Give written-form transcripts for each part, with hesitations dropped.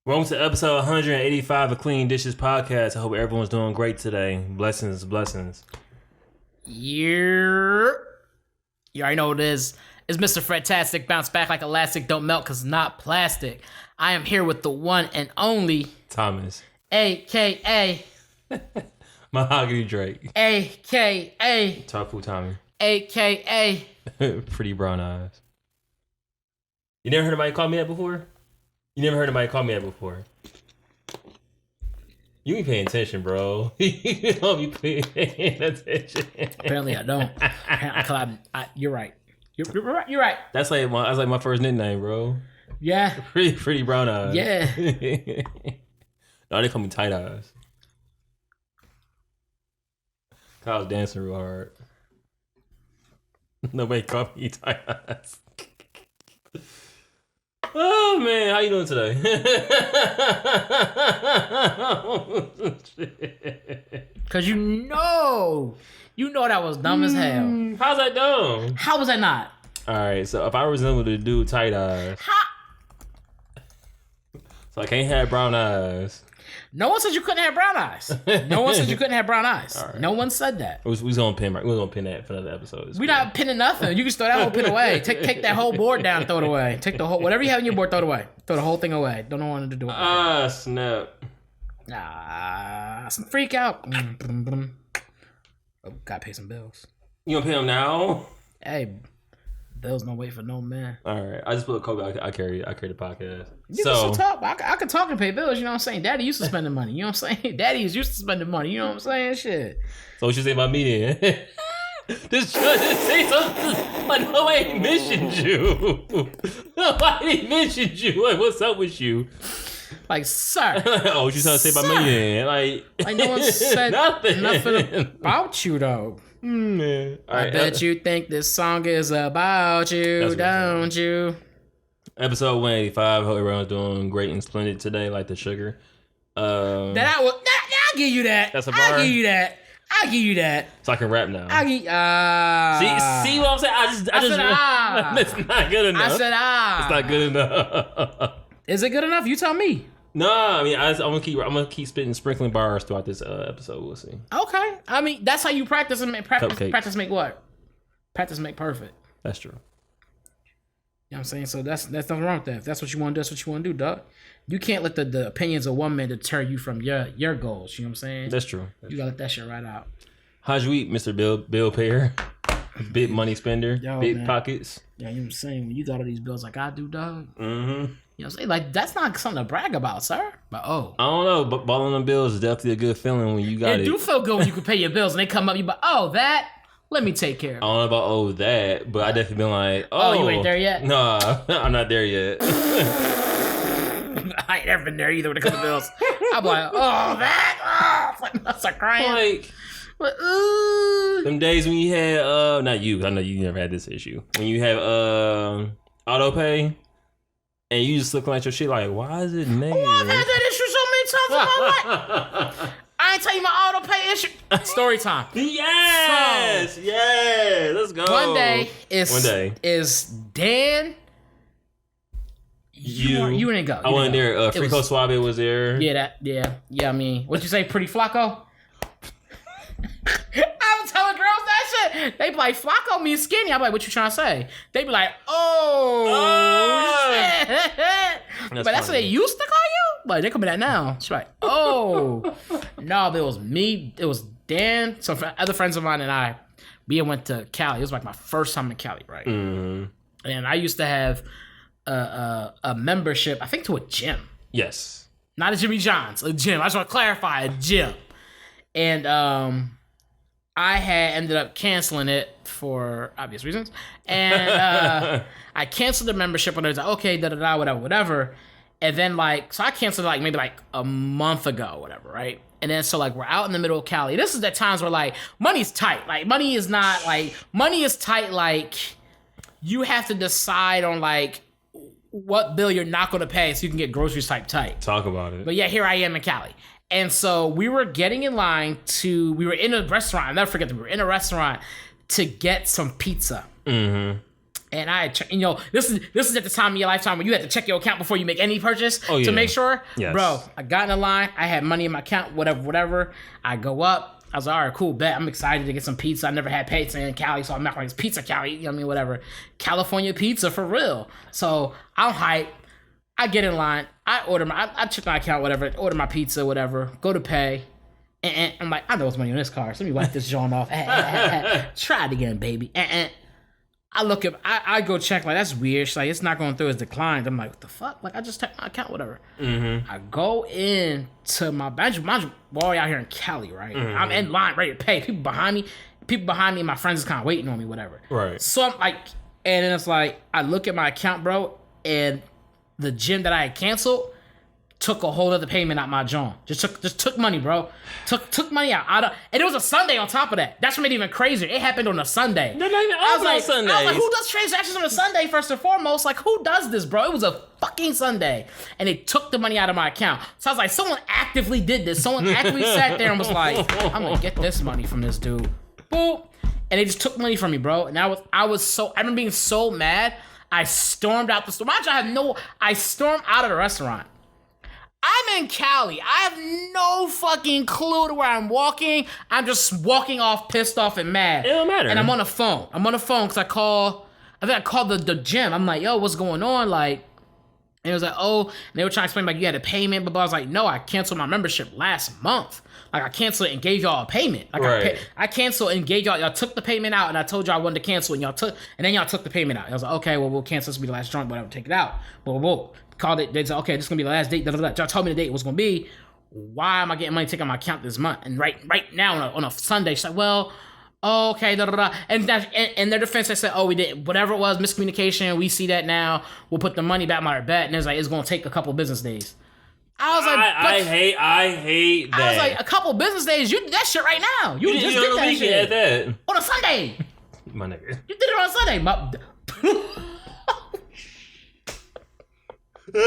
Welcome to episode 185 of Clean Dishes Podcast. I hope everyone's doing great today. Blessings. You already know what it is. It's Mr. Fredtastic. Bounce back like elastic. Don't melt because not plastic. I am here with the one and only Thomas. A.K.A. Mahogany Drake. A.K.A. Tofu Tommy. A.K.A. Pretty brown eyes. You never heard anybody call me that before? You be paying attention, bro. You don't be paying attention. Apparently I don't. You're right. You're right. That's like my first nickname, bro. Yeah. Pretty brown eyes. Yeah. No, they call me tight eyes. I was dancing real hard. Nobody called me tight eyes. Oh man, how you doing today? Cause you know that was dumb as hell. How's that dumb? How was that not? All right, so if I resemble the dude tight eyes, so I can't have brown eyes. No one said you couldn't have brown eyes. Right. No one said that. We was gonna pin that for another episode. We're not pinning nothing. You can throw that whole pin away. Take that whole board down and throw it away. Take the whole whatever you have on your board, throw it away. Throw the whole thing away. Don't want to do it. Snap. Some freak out. Oh, gotta pay some bills. You gonna pay them now? Hey, bills don't wait for no man. All right, I just put a Kobe. I carry the podcast. You can talk. I can talk and pay bills. You know what I'm saying? Daddy used to spending money. You know what I'm saying? Daddy is used to spending money. You know what I'm saying? Shit. So what you say about me then? Just trying to say something. Like nobody mentioned you. Nobody mentioned you. Like what's up with you? Like, sir. Oh, what you trying to say about me then? Like no one said nothing about you though. Man. I bet you think this song is about you, don't you? Episode 185. Hope everyone's doing great and splendid today, like the sugar. I'll give you that. That's a bar. I'll give you that. So I can rap now. See what I'm saying? I just It's not good enough. I said It's not good enough. Is it good enough? You tell me. No, I mean I'm gonna keep sprinkling bars throughout this episode. We'll see. Okay, I mean that's how you practice and practice. Cupcakes. Practice make what? Practice make perfect. That's true. You know what I'm saying? So that's nothing wrong with that. If that's what you want to do, that's what you want to do, dog. You can't let the opinions of one man deter you from your goals. You know what I'm saying? That's true. You gotta let that shit right out. How's your week, Mr. Bill Payer? Big money spender, big pockets. Yeah, you know what I'm saying? When you got all these bills like I do, dog. Mm-hmm. You know what I'm saying? Like, that's not something to brag about, sir. But, I don't know. But balling them bills is definitely a good feeling when you got it. It do feel good when you can pay your bills and they come up, you that, let me take care of it. I don't know about that, but I definitely been like, you ain't there yet? Nah, I'm not there yet. I ain't never been there either when it comes to bills. I'm like, I start crying. Like, them days when you had, not you, I know you never had this issue. When you have auto pay. And you just looking at your shit like, why is it negative? Oh, I've had that issue so many times in my life. I ain't tell you my auto pay issue. Story time. Yes, let's go. One day is Dan. You didn't go. I wasn't there. Frico Suave was there. Yeah. I mean, what'd you say, Pretty Flacco? I'm telling girls that shit. They be like, Flacco means skinny. I'm like, what you trying to say? They be like, but that's what they used to call you? Like, they call me that now. She's like, no, but it was me. It was Dan. Some other friends of mine and I, we went to Cali. It was like my first time in Cali, right? Mm-hmm. And I used to have a membership, I think, to a gym. Yes. Not a Jimmy John's, a gym. I just want to clarify, a gym. And I had ended up canceling it for obvious reasons. And I canceled the membership when I was like, okay, whatever. And then so I canceled it maybe a month ago, whatever, right? And then so we're out in the middle of Cali. This is the times where money's tight. Money is tight. You have to decide on what bill you're not going to pay so you can get groceries tight. Talk about it. But yeah, here I am in Cali. And so we were getting in line we were in a restaurant. I'll never forget that we were in a restaurant to get some pizza. Mm-hmm. And this is at the time of your lifetime when you had to check your account before you make any purchase to make sure. Yes. Bro, I got in the line. I had money in my account, whatever. I go up. I was like, all right, cool, bet. I'm excited to get some pizza. I never had pizza in Cali, so I'm not going to pizza Cali. You know what I mean? Whatever. California pizza for real. So I'm hyped. I get in line. I check my account, whatever. Order my pizza, whatever. Go to pay. And I'm like, I know what's money on this card. So let me wipe this joint off. Try it again, baby. I look at, I go check, like, that's weird. She's like, it's not going through, it's declined. I'm like, what the fuck? Like, I just checked my account, whatever. Mm-hmm. I go in to my bench. We're all out here in Cali, right? Mm-hmm. I'm in line, ready to pay. People behind me, my friends is kind of waiting on me, whatever. Right. So I'm like, and then it's like, I look at my account, bro, and the gym that I had canceled took a whole other payment out my joint. Just took money, bro. Took money out. And it was a Sunday on top of that. That's what made it even crazier. It happened on a Sunday. They're not even open on Sundays. I was like, who does transactions on a Sunday, first and foremost? Like, who does this, bro? It was a fucking Sunday. And they took the money out of my account. So I was like, someone actively did this. Someone actively sat there and was like, I'm going to get this money from this dude. Boop. And they just took money from me, bro. And I remember being so mad. I stormed out the store. I stormed out of the restaurant. I'm in Cali. I have no fucking clue to where I'm walking. I'm just walking off, pissed off, and mad. It don't matter. And I'm on the phone. Because I think I called the gym. I'm like, yo, what's going on? Like, and it was like, oh, and they were trying to explain, like, you had a payment, but I was like, no, I canceled my membership last month. Like, I canceled it and gave y'all a payment. Like, right. I canceled and gave y'all took the payment out, and I told y'all I wanted to cancel, and then y'all took the payment out. I was like, okay, well, we'll cancel. This will be the last joint, but I'll take it out. Whoa. Called it. They said, okay, this is gonna be the last date. Y'all told me the date was gonna be. Why am I getting money taken out my account this month? And right now on a Sunday, she's like, well, okay, And in their defense, they said, oh, we did whatever it was, miscommunication. We see that now. We'll put the money back on our bet. And it's like, it's gonna take a couple business days. I was like, I hate that. I was like, a couple business days. You did that shit right now. You just did that shit at that on a Sunday. My nigga, you did it on a Sunday. Yo,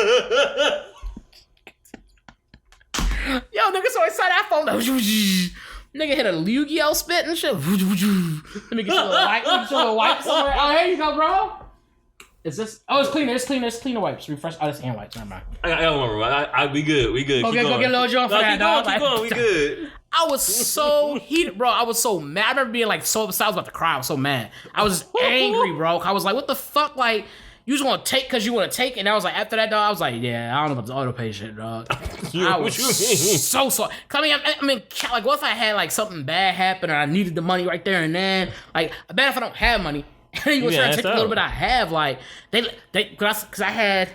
nigga, so I saw that phone. Nigga hit a Yu-Gi-Oh spit and shit. Let me get you a little wipe somewhere. Oh, here you go, bro. Is this? Oh, it's cleaner. It's cleaner wipes. Refresh. Oh, it's hand wipes. Never mind. I got one more. We good. Okay, go get a little joint for that, dog. Keep going. We good. I was so heated, bro. I was so mad. I remember being like so upset. I was about to cry. I was so mad. I was just angry, bro. I was like, what the fuck? Like, you just want to take because you want to take. And I was like, after that, dog, I was like, yeah, I don't know about the auto pay shit, dog. I was so sorry. I mean, like, what if I had like something bad happen or I needed the money right there and then? Like, I bet if I don't have money, and you were trying to take a little bit I have, like, because I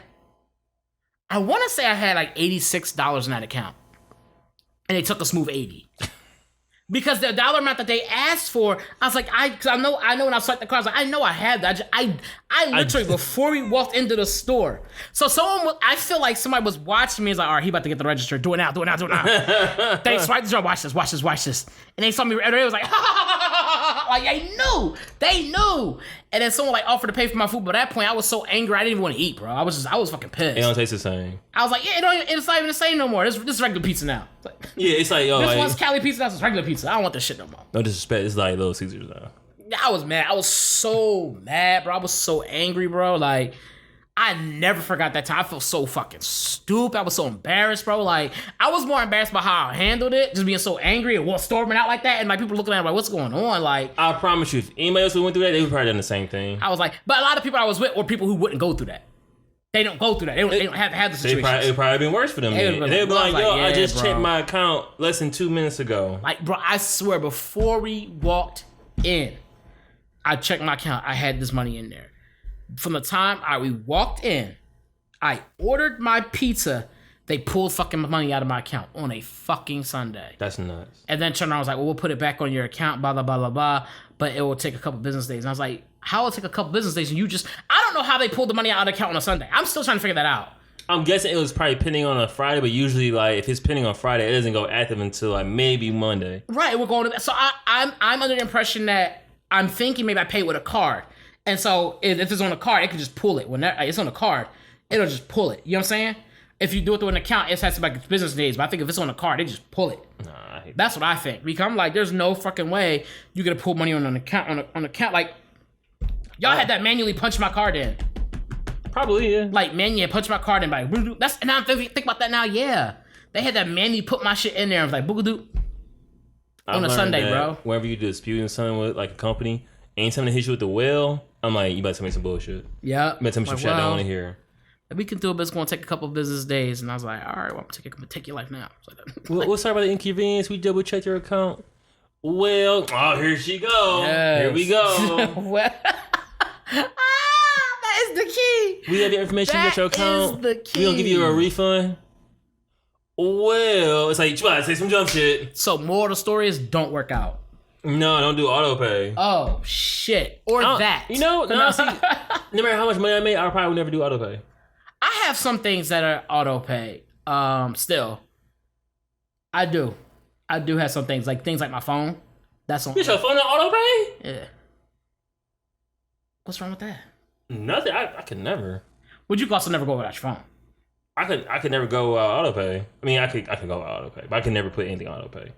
want to say I had like $86 in that account. And they took a smooth 80. Because the dollar amount that they asked for, I was like, because I know when I swiped the card, I was like, I know I have that. I literally, before we walked into the store, so I feel like somebody was watching me. It's like, all right, he about to get the register. Do it now. They swiped the jar. Watch this. And they saw me, and they was like, like, they knew. And then someone like offered to pay for my food, but at that point, I was so angry, I didn't even want to eat, bro. I was fucking pissed. It don't taste the same. I was like, yeah, it's not even the same no more. This is regular pizza now. It's like, yeah, it's like, yo, this one's Cali pizza, that's regular pizza. I don't want this shit no more. No disrespect, it's like Little Caesars now. I was mad. I was so mad, bro. I was so angry, bro. Like, I never forgot that time. I felt so fucking stupid. I was so embarrassed, bro. Like, I was more embarrassed by how I handled it, just being so angry and storming out like that, and like people looking at me like, what's going on? Like, I promise you, if anybody else who went through that, they would probably done the same thing. I was like, but a lot of people I was with were people who wouldn't go through that. They don't go through that. They don't have the situation. It probably been worse for them. They'd be like, yo, I just checked my account less than 2 minutes ago. Like, bro, I swear, before we walked in, I checked my account. I had this money in there. From the time we walked in, I ordered my pizza. They pulled fucking money out of my account on a fucking Sunday. That's nuts. And then turned around, I was like, well, we'll put it back on your account, blah, blah, blah, blah, blah. But it will take a couple business days. And I was like, how will it take a couple business days? And I don't know how they pulled the money out of the account on a Sunday. I'm still trying to figure that out. I'm guessing it was probably pending on a Friday, but usually, like, if it's pending on Friday, it doesn't go active until, like, maybe Monday. Right, we're going to that. So I'm under the impression that I'm thinking maybe I pay with a card. And so if it's on a card, it can just pull it. When it's on a card, it'll just pull it. You know what I'm saying? If you do it through an account, it has to be like business days. But I think if it's on a card, they just pull it. Nah, I hate That's what I think. Because I'm like, there's no fucking way you're going to pull money on an account. On account, like, Y'all had that manually punch my card in. Probably, yeah. Like, manually punch my card in. Like, that's, and I'm think about that now, yeah. They had that manually put my shit in there. I was like, boogadoo. On a Sunday, bro. Whenever you disputing something with like a company, anytime they hit you with the whale, I'm like, you better tell me some bullshit. Yeah. You better tell me some shit I don't want to hear. We can do it, but it's going to take a couple of business days. And I was like, all right, well, I'm going to take your life now. We'll start by the inconvenience. We double checked your account. Well, oh, here she go. Yes. Here we go. Well, that is the key. We have your information with your account. Is the key. We gonna give you a refund. Well, it's like, you gotta say some jump shit. So, moral of the story is don't work out. No, don't do auto pay. Oh, shit. Or that. You know, see, no matter how much money I make, I probably would never do auto pay. I have some things that are auto pay. Still. I do have some things like my phone. That's on. Your phone on auto pay? Yeah. What's wrong with that? Nothing. I could never. Would you also never go without your phone? I could never go auto pay. I mean, I could go auto pay, but I could never put anything auto pay.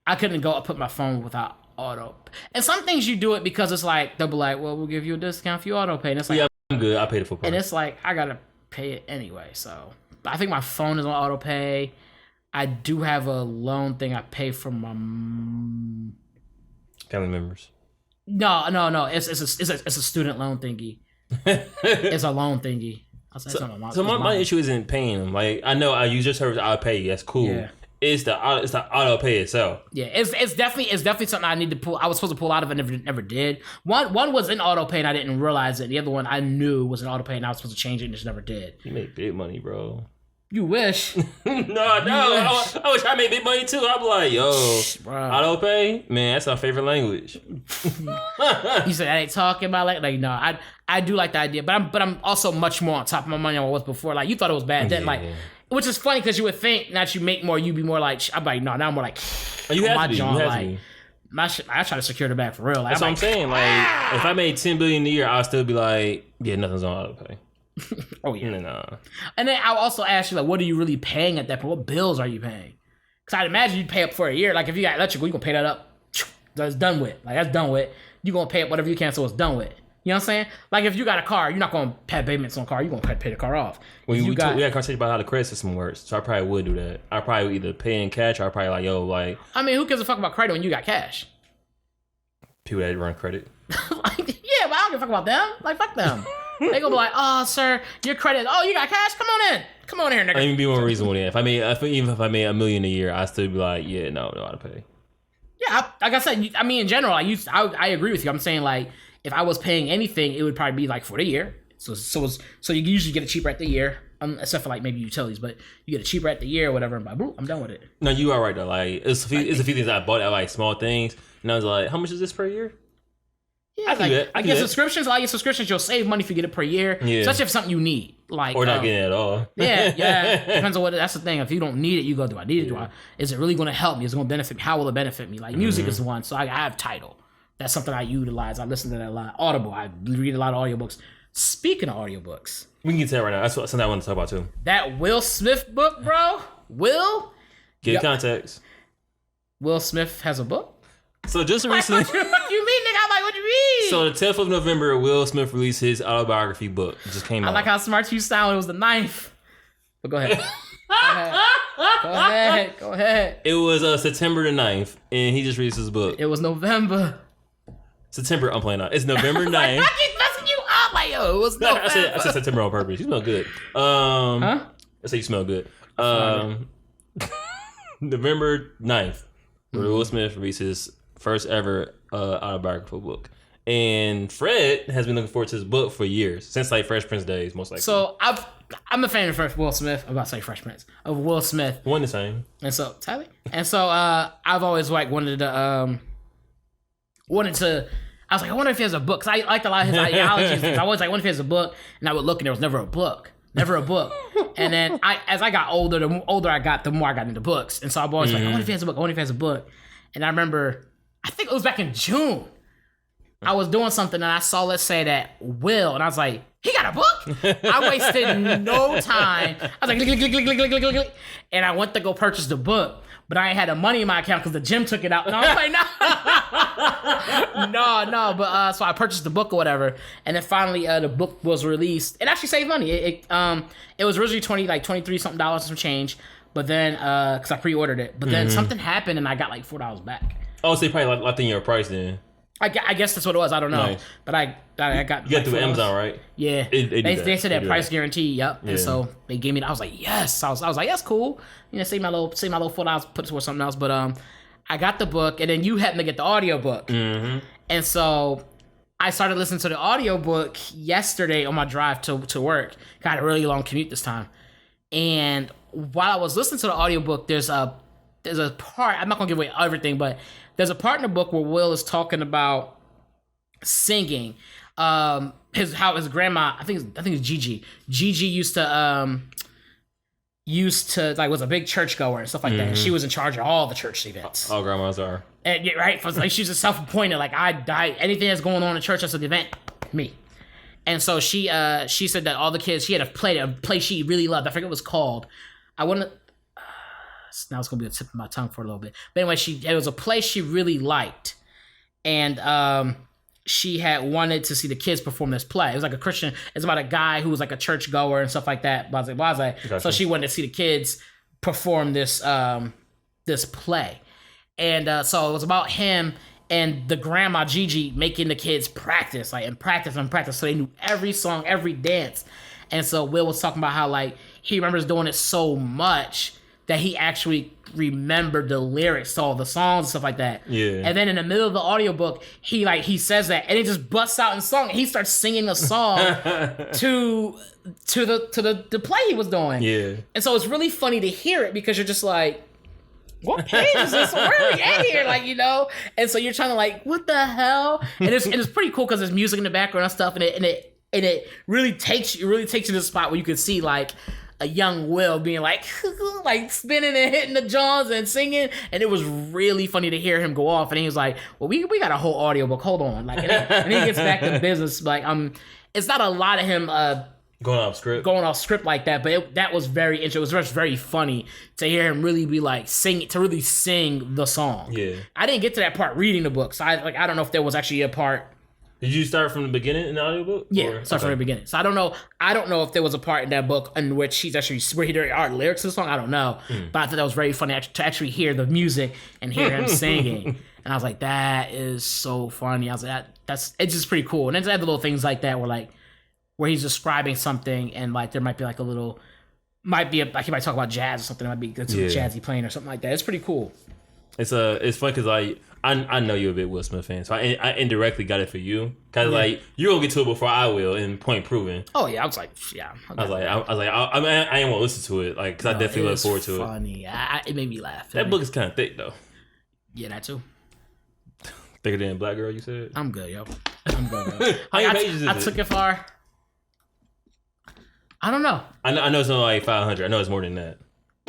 I couldn't put my phone without auto. And some things you do it because it's like they'll be like, well, we'll give you a discount if you auto pay. And it's like, yeah, I'm good. I paid the full price. And it's like I gotta pay it anyway. So I think my phone is on auto pay. I do have a loan thing I pay for my family members. No. It's a student loan thingy. It's a loan thingy. So my issue isn't paying them. Like, I know I use your service, I'll pay you. That's cool. Yeah. It's the auto pay itself. Yeah, it's definitely something I need to pull. I was supposed to pull out of it, never did. One was in auto pay and I didn't realize it. The other one I knew was in auto pay and I was supposed to change it and just never did. You make big money, bro. You wish. No. I wish I made big money too. I'm like, yo, bro. Auto pay, man, that's our favorite language. You said I ain't talking about like no. I do like the idea, but I'm also much more on top of my money than I was before. Like you thought it was bad then, like. Which is funny because you would think that you make more, you'd be more like, I'm like, no, now I'm more like, you have to be. John, like, my shit, I try to secure the bag for real. Like, that's what I'm saying. Like, if I made $10 billion a year, I'll still be like, yeah, nothing's on auto pay. Oh, yeah. No. And then I'll also ask you, like, what are you really paying at that point? What bills are you paying? Because I'd imagine you'd pay up for a year. Like, if you got electrical, you're going to pay that up. That's done with. Like, that's done with. You're going to pay up whatever you can, so it's done with. You know what I'm saying? Like, if you got a car, you're not going to pay payments on a car. You're going to pay the car off. We had a conversation about how the credit system works, so I probably would do that. I probably would either pay in cash or I probably like, yo, like... I mean, who gives a fuck about credit when you got cash? People that run credit. Like, yeah, but I don't give a fuck about them. Like, fuck them. They gonna be like, oh, sir, your credit. Oh, you got cash? Come on in. Come on here, nigga. I even be more reasonable then. Even if I made $1 million a year, I'd still be like, yeah, no, I gotta pay. Yeah, like I said, I mean, in general, I agree with you. I'm saying, like, if I was paying anything, it would probably be like for the year. So you usually get it cheaper at the year, except for like maybe utilities, but you get it cheaper at the year or whatever. And boom, I'm done with it. No, you are right though. Like it's a few things I bought at like small things, and I was like, how much is this per year? Yeah, I get subscriptions. A lot of your subscriptions, you'll save money if you get it per year. Yeah. Especially if it's something you need, like or not getting it at all. Yeah. Depends on what. That's the thing. If you don't need it, you go, do I need it? Is it really going to help me? Is it going to benefit me? How will it benefit me? Like music is one. So I have Tidal. That's something I utilize. I listen to that a lot. Audible. I read a lot of audiobooks. Speaking of audiobooks, we can get to that right now. That's something I want to talk about too. That Will Smith book, bro. Get context. Will Smith has a book. So just recently, what you mean, nigga? I'm like, what you mean? So the 10th of November, Will Smith released his autobiography book. It just came out. I like how smart you sound. It was the 9th. But go ahead. Go ahead. It was September the 9th, and he just released his book. It was November. September, I'm playing out. It's November 9th. I keep messing you up. Like, yo, it was November. I said September on purpose. You smell good. I said you smell good. November 9th, Will Smith released his first ever autobiographical book. And Fred has been looking forward to his book for years, since like Fresh Prince days, most likely. So I'm a fan of Will Smith. I'm about to say Fresh Prince of Will Smith. One the same. And so Tyler. And so I've always like wanted to. I was like, I wonder if he has a book. Cause I liked a lot of his ideologies. I was like, I wonder if he has a book. And I would look, and there was never a book. And then as I got older, the older I got, the more I got into books. And so I'm always like, I wonder if he has a book. And I remember, I think it was back in June. I was doing something and I saw, let's say that Will, and I was like, he got a book? I wasted no time. I was like, click, click, click, click, click, click, click, click, and I went to go purchase the book. but I ain't had the money in my account because the gym took it out. No, I'm like, no. But so I purchased the book or whatever, and then finally the book was released. It actually saved money. It was originally $23 something and some change, but then because I pre-ordered it, but then something happened and I got like $4 back. Oh, so they probably locked in your price then. I guess that's what it was. I don't know, Nice. but I got. You got through Amazon, right? Yeah, they said that price guarantee. Yep, and so they gave me. I was like, yes. I was like, that's cool. Save my little $4, put it towards something else. But I got the book, and then you happened to get the audiobook, and so I started listening to the audiobook yesterday on my drive to work. Got a really long commute this time, and while I was listening to the audiobook, there's a part. I'm not gonna give away everything, but there's a part in the book where Will is talking about singing. How his grandma, I think it's Gigi. Gigi used to like was a big churchgoer and stuff like that. And she was in charge of all the church events. All grandmas are. And, yeah, right. Like she's just self-appointed. Like anything that's going on in church that's an event, me. And so she said that all the kids, she had a play she really loved. I forget what it was called. I wouldn't. Now it's gonna be a tip of my tongue for a little bit. But anyway, it was a play she really liked, and she had wanted to see the kids perform this play. It was like a Christian. It's about a guy who was like a church goer and stuff like that. Blase. Gotcha. So she wanted to see the kids perform this this play, and so it was about him and the grandma Gigi making the kids practice, and practice, so they knew every song, every dance. And so Will was talking about how like he remembers doing it so much that he actually remembered the lyrics to all the songs and stuff like that. Yeah. And then in the middle of the audiobook, he says that, and he just busts out in song. And he starts singing a song to the play he was doing. Yeah. And so it's really funny to hear it because you're just like, what page is this? Where are we at here? And so you're trying to like, what the hell? And it's pretty cool because there's music in the background and stuff, and it really takes you to the spot where you can see like a young Will being like spinning and hitting the jaws and singing, and it was really funny to hear him go off. And he was like, "Well, we got a whole audiobook. Hold on." And he gets back to business. It's not a lot of him going off script like that, but that was very interesting. It was just very funny to hear him really be like sing the song. Yeah, I didn't get to that part reading the book, so I don't know if there was actually a part. Did you start from the beginning in the audiobook? Yeah, start from the beginning. So I don't know if there was a part in that book in which where there are lyrics to the song. I don't know. But I thought that was very funny to actually hear the music and hear him singing. And I was like, that is so funny. I was like, it's just pretty cool. And then they have the little things like that where he's describing something and like there might be like a little, he might talk about jazz or something. It might be jazzy playing or something like that. It's pretty cool. It's fun because I know you're a big Will Smith fan, so I indirectly got it for you. Cause you're gonna get to it before I will, and point proven. Oh yeah, I was like, yeah. I ain't want to listen to it, cause I definitely look forward to it. Funny, it made me laugh. That book is kind of thick though. Yeah, that too. Thicker than Black Girl, you said? I'm good, yo. I'm good. How many pages is it? I took it far. I don't know. I know it's only like 500. I know it's more than that.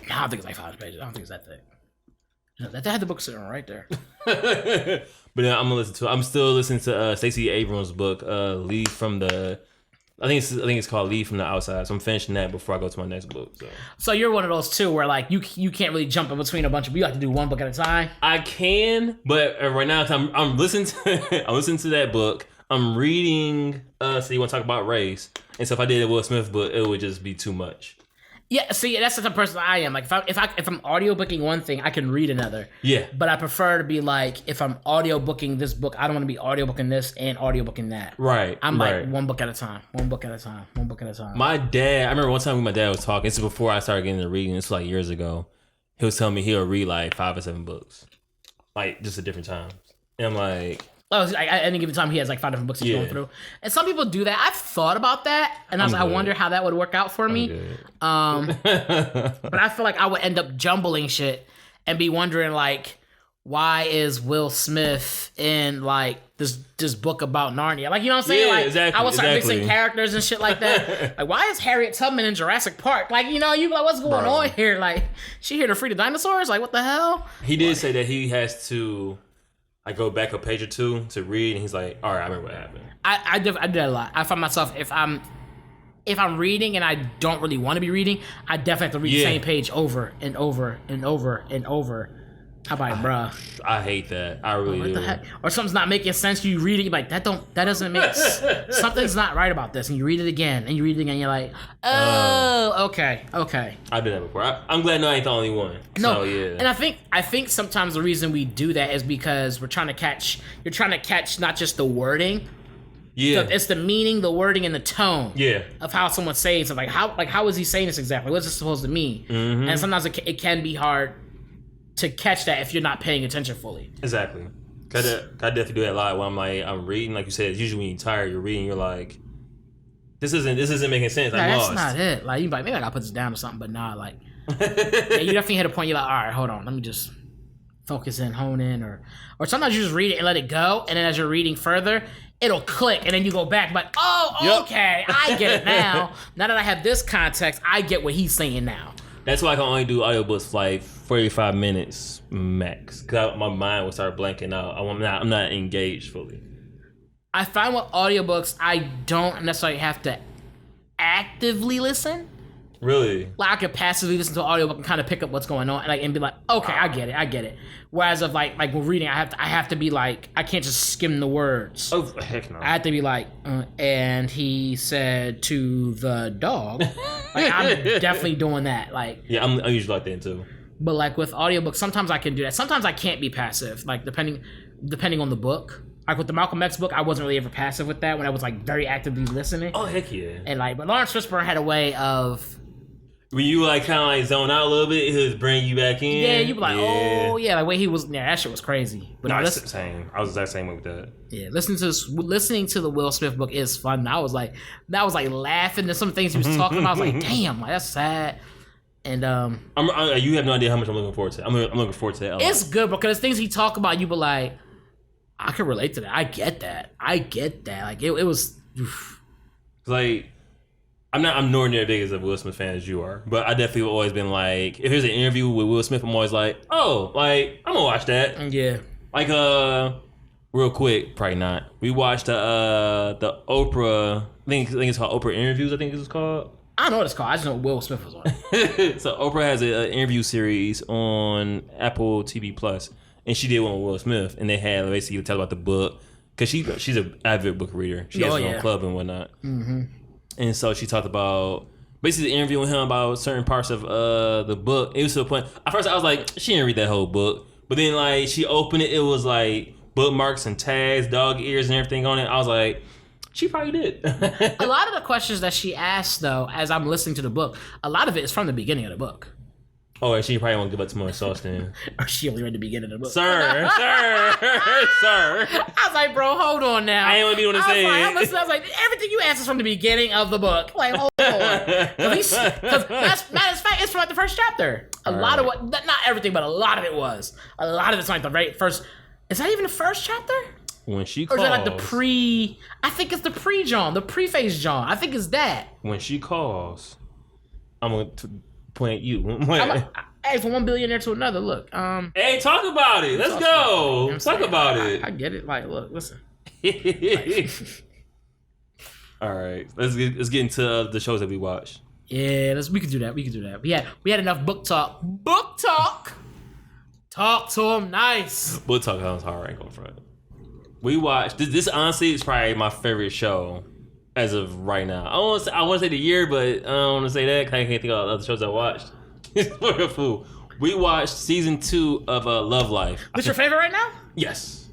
I don't think it's like 500 pages. I don't think it's that thick. That had the book sitting right there. But then I'm gonna listen to it. I'm still listening to Stacey Abrams' book, Leave from the. I think it's called Leave from the Outside. So I'm finishing that before I go to my next book. So you're one of those too, where like you can't really jump in between a bunch of. You have to do one book at a time. I can, but right now I'm listening to that book. I'm reading. So you want to talk about race? And so if I did a Will Smith book, it would just be too much. Yeah, see, that's the type of person I am. Like, if I'm audiobooking one thing, I can read another. Yeah. But I prefer to be like, if I'm audiobooking this book, I don't want to be audiobooking this and audiobooking that. Right. I'm like one book at a time. One book at a time. One book at a time. My dad, I remember one time when my dad was talking. This is before I started getting into reading. This was like years ago. He was telling me he'll read like 5 or 7 books, like just at different times. And I'm like. Oh, at any given time, he has like 5 different books he's going through. And some people do that. I've thought about that, and I wonder how that would work out for me. But I feel like I would end up jumbling shit and be wondering like, why is Will Smith in like this book about Narnia? Like, you know what I'm saying? Yeah, like, exactly. I would start mixing characters and shit like that. Like, why is Harriet Tubman in Jurassic Park? Like, you be like, what's going on here? Like, she here to free the dinosaurs? Like, what the hell? He did say that he has to. I go back a page or two to read, and he's like, "All right, I remember what happened." I did a lot. I find myself if I'm if I'm reading and I don't really want to be reading, I definitely have to read the same page over and over and over and over. I'm like, bruh. I hate that. I really do. The heck? Or something's not making sense. You read it, you're like, that doesn't make sense. Something's not right about this. And you read it again, and you read it again, and you're like, oh, okay. I did that before. I'm glad I ain't the only one. No, so, yeah. And I think sometimes the reason we do that is because you're trying to catch not just the wording. Yeah. It's the meaning, the wording, and the tone. Yeah. Of how someone's saying something. How is he saying this exactly? What's it supposed to mean? Mm-hmm. And sometimes it can be hard to catch that if you're not paying attention fully. Exactly. I definitely do that a lot when I'm reading. Like you said, usually when you're tired, you're reading, you're like, this isn't making sense. I'm lost. That's not it. Like, you like, maybe I gotta put this down or something, but nah, like, yeah, you definitely hit a point. You're like, all right, hold on, let me just focus in, hone in, or sometimes you just read it and let it go, and then as you're reading further, it'll click, and then you go back, like, oh, okay, I get it now. Now that I have this context, I get what he's saying now. That's why I can only do audiobooks for like 45 minutes max, because my mind will start blanking out. I'm not engaged fully. I find with audiobooks, I don't necessarily have to actively listen. Really? Like, I could passively listen to an audiobook and kind of pick up what's going on, and be like, okay, I get it. Whereas if like when reading, I have to be like, I can't just skim the words. Oh, heck no. I have to be like, and he said to the dog. Like, I'm definitely doing that. Like, yeah, I'm usually like that too. But like with audiobooks, sometimes I can do that. Sometimes I can't be passive. Like depending on the book. Like with the Malcolm X book, I wasn't really ever passive with that when I was like very actively listening. Oh, heck yeah. And like, but Lawrence Fishburne had a way of, when you like kind of like zone out a little bit, he'll just bring you back in. Yeah, you be like, oh yeah, like way he was. Yeah, that shit was crazy. But no, it's the same. I was the same way with that. Yeah, listening to the Will Smith book is fun. I was like laughing at some things he was talking about. I was like, damn, like that's sad. And you have no idea how much I'm looking forward to. I'm looking forward to that. It's good because things he talk about, you be like, I can relate to that. I get that. Like it was. Oof. Like, I'm nowhere near as big as a Will Smith fan as you are, but I definitely have always been like, if there's an interview with Will Smith, I'm always like, oh, like I'm gonna watch that. Yeah. Like real quick, probably not. We watched the Oprah. I think it's called Oprah Interviews. I think it's called. I don't know what it's called. I just know Will Smith was on it. So Oprah has an interview series on Apple TV Plus, and she did one with Will Smith, and they had basically tell about the book because she's an avid book reader. She has her own club and whatnot. Mm-hmm. And so she talked about basically interviewing him about certain parts of the book. It was to the point. At first, I was like, she didn't read that whole book, but then like she opened it, it was like bookmarks and tags, dog ears, and everything on it. I was like, she probably did. A lot of the questions that she asked, though, as I'm listening to the book, a lot of it is from the beginning of the book. Oh, and she probably won't give up too much sauce then. Or she only read the beginning of the book. Sir. I was like, bro, hold on now. I ain't want to be able to say it. I was like, everything you asked is from the beginning of the book. Like, hold on. Because that's fact, it's from like the first chapter. A lot of what, not everything, but a lot of it was. A lot of it's like the very first. Is that even the first chapter? When she calls. Or is that like the I think it's the pre-John, the preface John. I think it's that. When she calls, I'm going to point at you. Hey, from one billionaire to another, look. Hey, talk about it. Let's go. You know talk about it. I get it. Like, look, listen. All right. Let's get into the shows that we watched. Yeah, we could do that. We had enough book talk. Talk to him nice. Book talk sounds hard. I ain't gonna front. We watched this. Honestly, is probably my favorite show as of right now. I want to say the year, but I don't want to say that. 'Cause I can't think of all the other shows I watched. What a fool. We watched season 2 of Love Life. What's your favorite right now? Yes.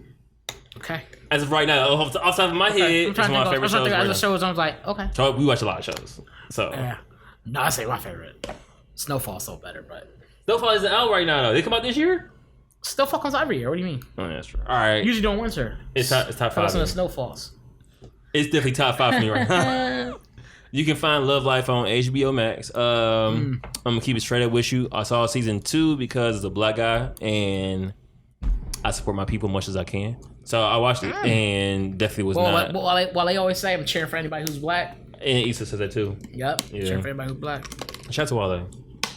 Okay. As of right now, off the top of my head, it's one of my favorite shows. Other shows, I was like, okay. So we watch a lot of shows. So yeah. No, I say my favorite. Snowfall's so better, but Snowfall isn't out right now though. They come out this year? Snowfall comes out every year. What do you mean? Oh, that's true. All right. Usually during winter. It's top 5. Listen to Snowfalls. It's definitely top 5 for me right now. You can find Love Life on HBOMax. I'm gonna keep it straight up with you. I saw season 2 because it's a black guy, and I support my people as much as I can. So I watched it, and definitely was not. While they always say I'm cheering for anybody who's black. And Issa says that too. Yep. Yeah. Cheering for anybody who's black. Shout out to Wale.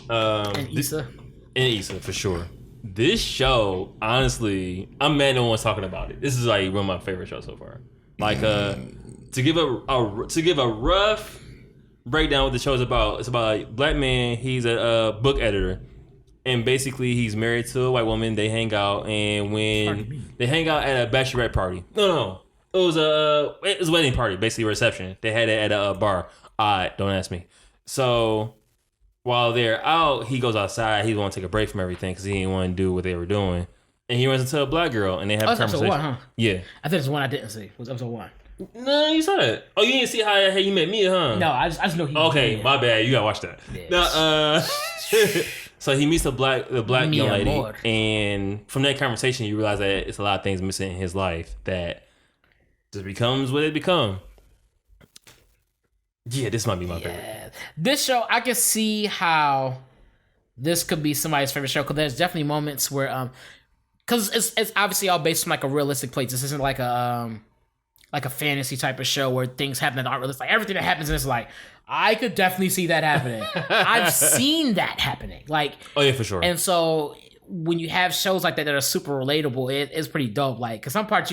And Issa. And Issa for sure. This show, honestly, I'm mad no one's talking about it. This is like one of my favorite shows so far. Like to give a breakdown what the show is about. It's about a black man. He's a book editor. And basically, he's married to a white woman. They hang out. And when they hang out at a bachelorette party. No. It was a wedding party, basically a reception. They had it at a bar. Don't ask me. So while they're out, he goes outside. He want to take a break from everything because he didn't want to do what they were doing. And he runs into a black girl, and they have a conversation. Episode 1, huh? Yeah. I think it's the one I didn't see. It was episode 1. No, you saw that. Oh, you didn't see how you met me, huh? No, I just know he. Okay, my bad. You gotta watch that. Yes. No, so he meets the black young lady, and from that conversation, you realize that it's a lot of things missing in his life that just becomes what it become. Yeah, this might be my favorite. This show, I can see how this could be somebody's favorite show because there's definitely moments where, because it's obviously all based on like a realistic place. This isn't like a fantasy type of show where things happen that aren't realistic. Like everything that happens in this, like I could definitely see that happening. I've seen that happening. Like, oh yeah, for sure. And so when you have shows like that that are super relatable, it's pretty dope. Like, cause some parts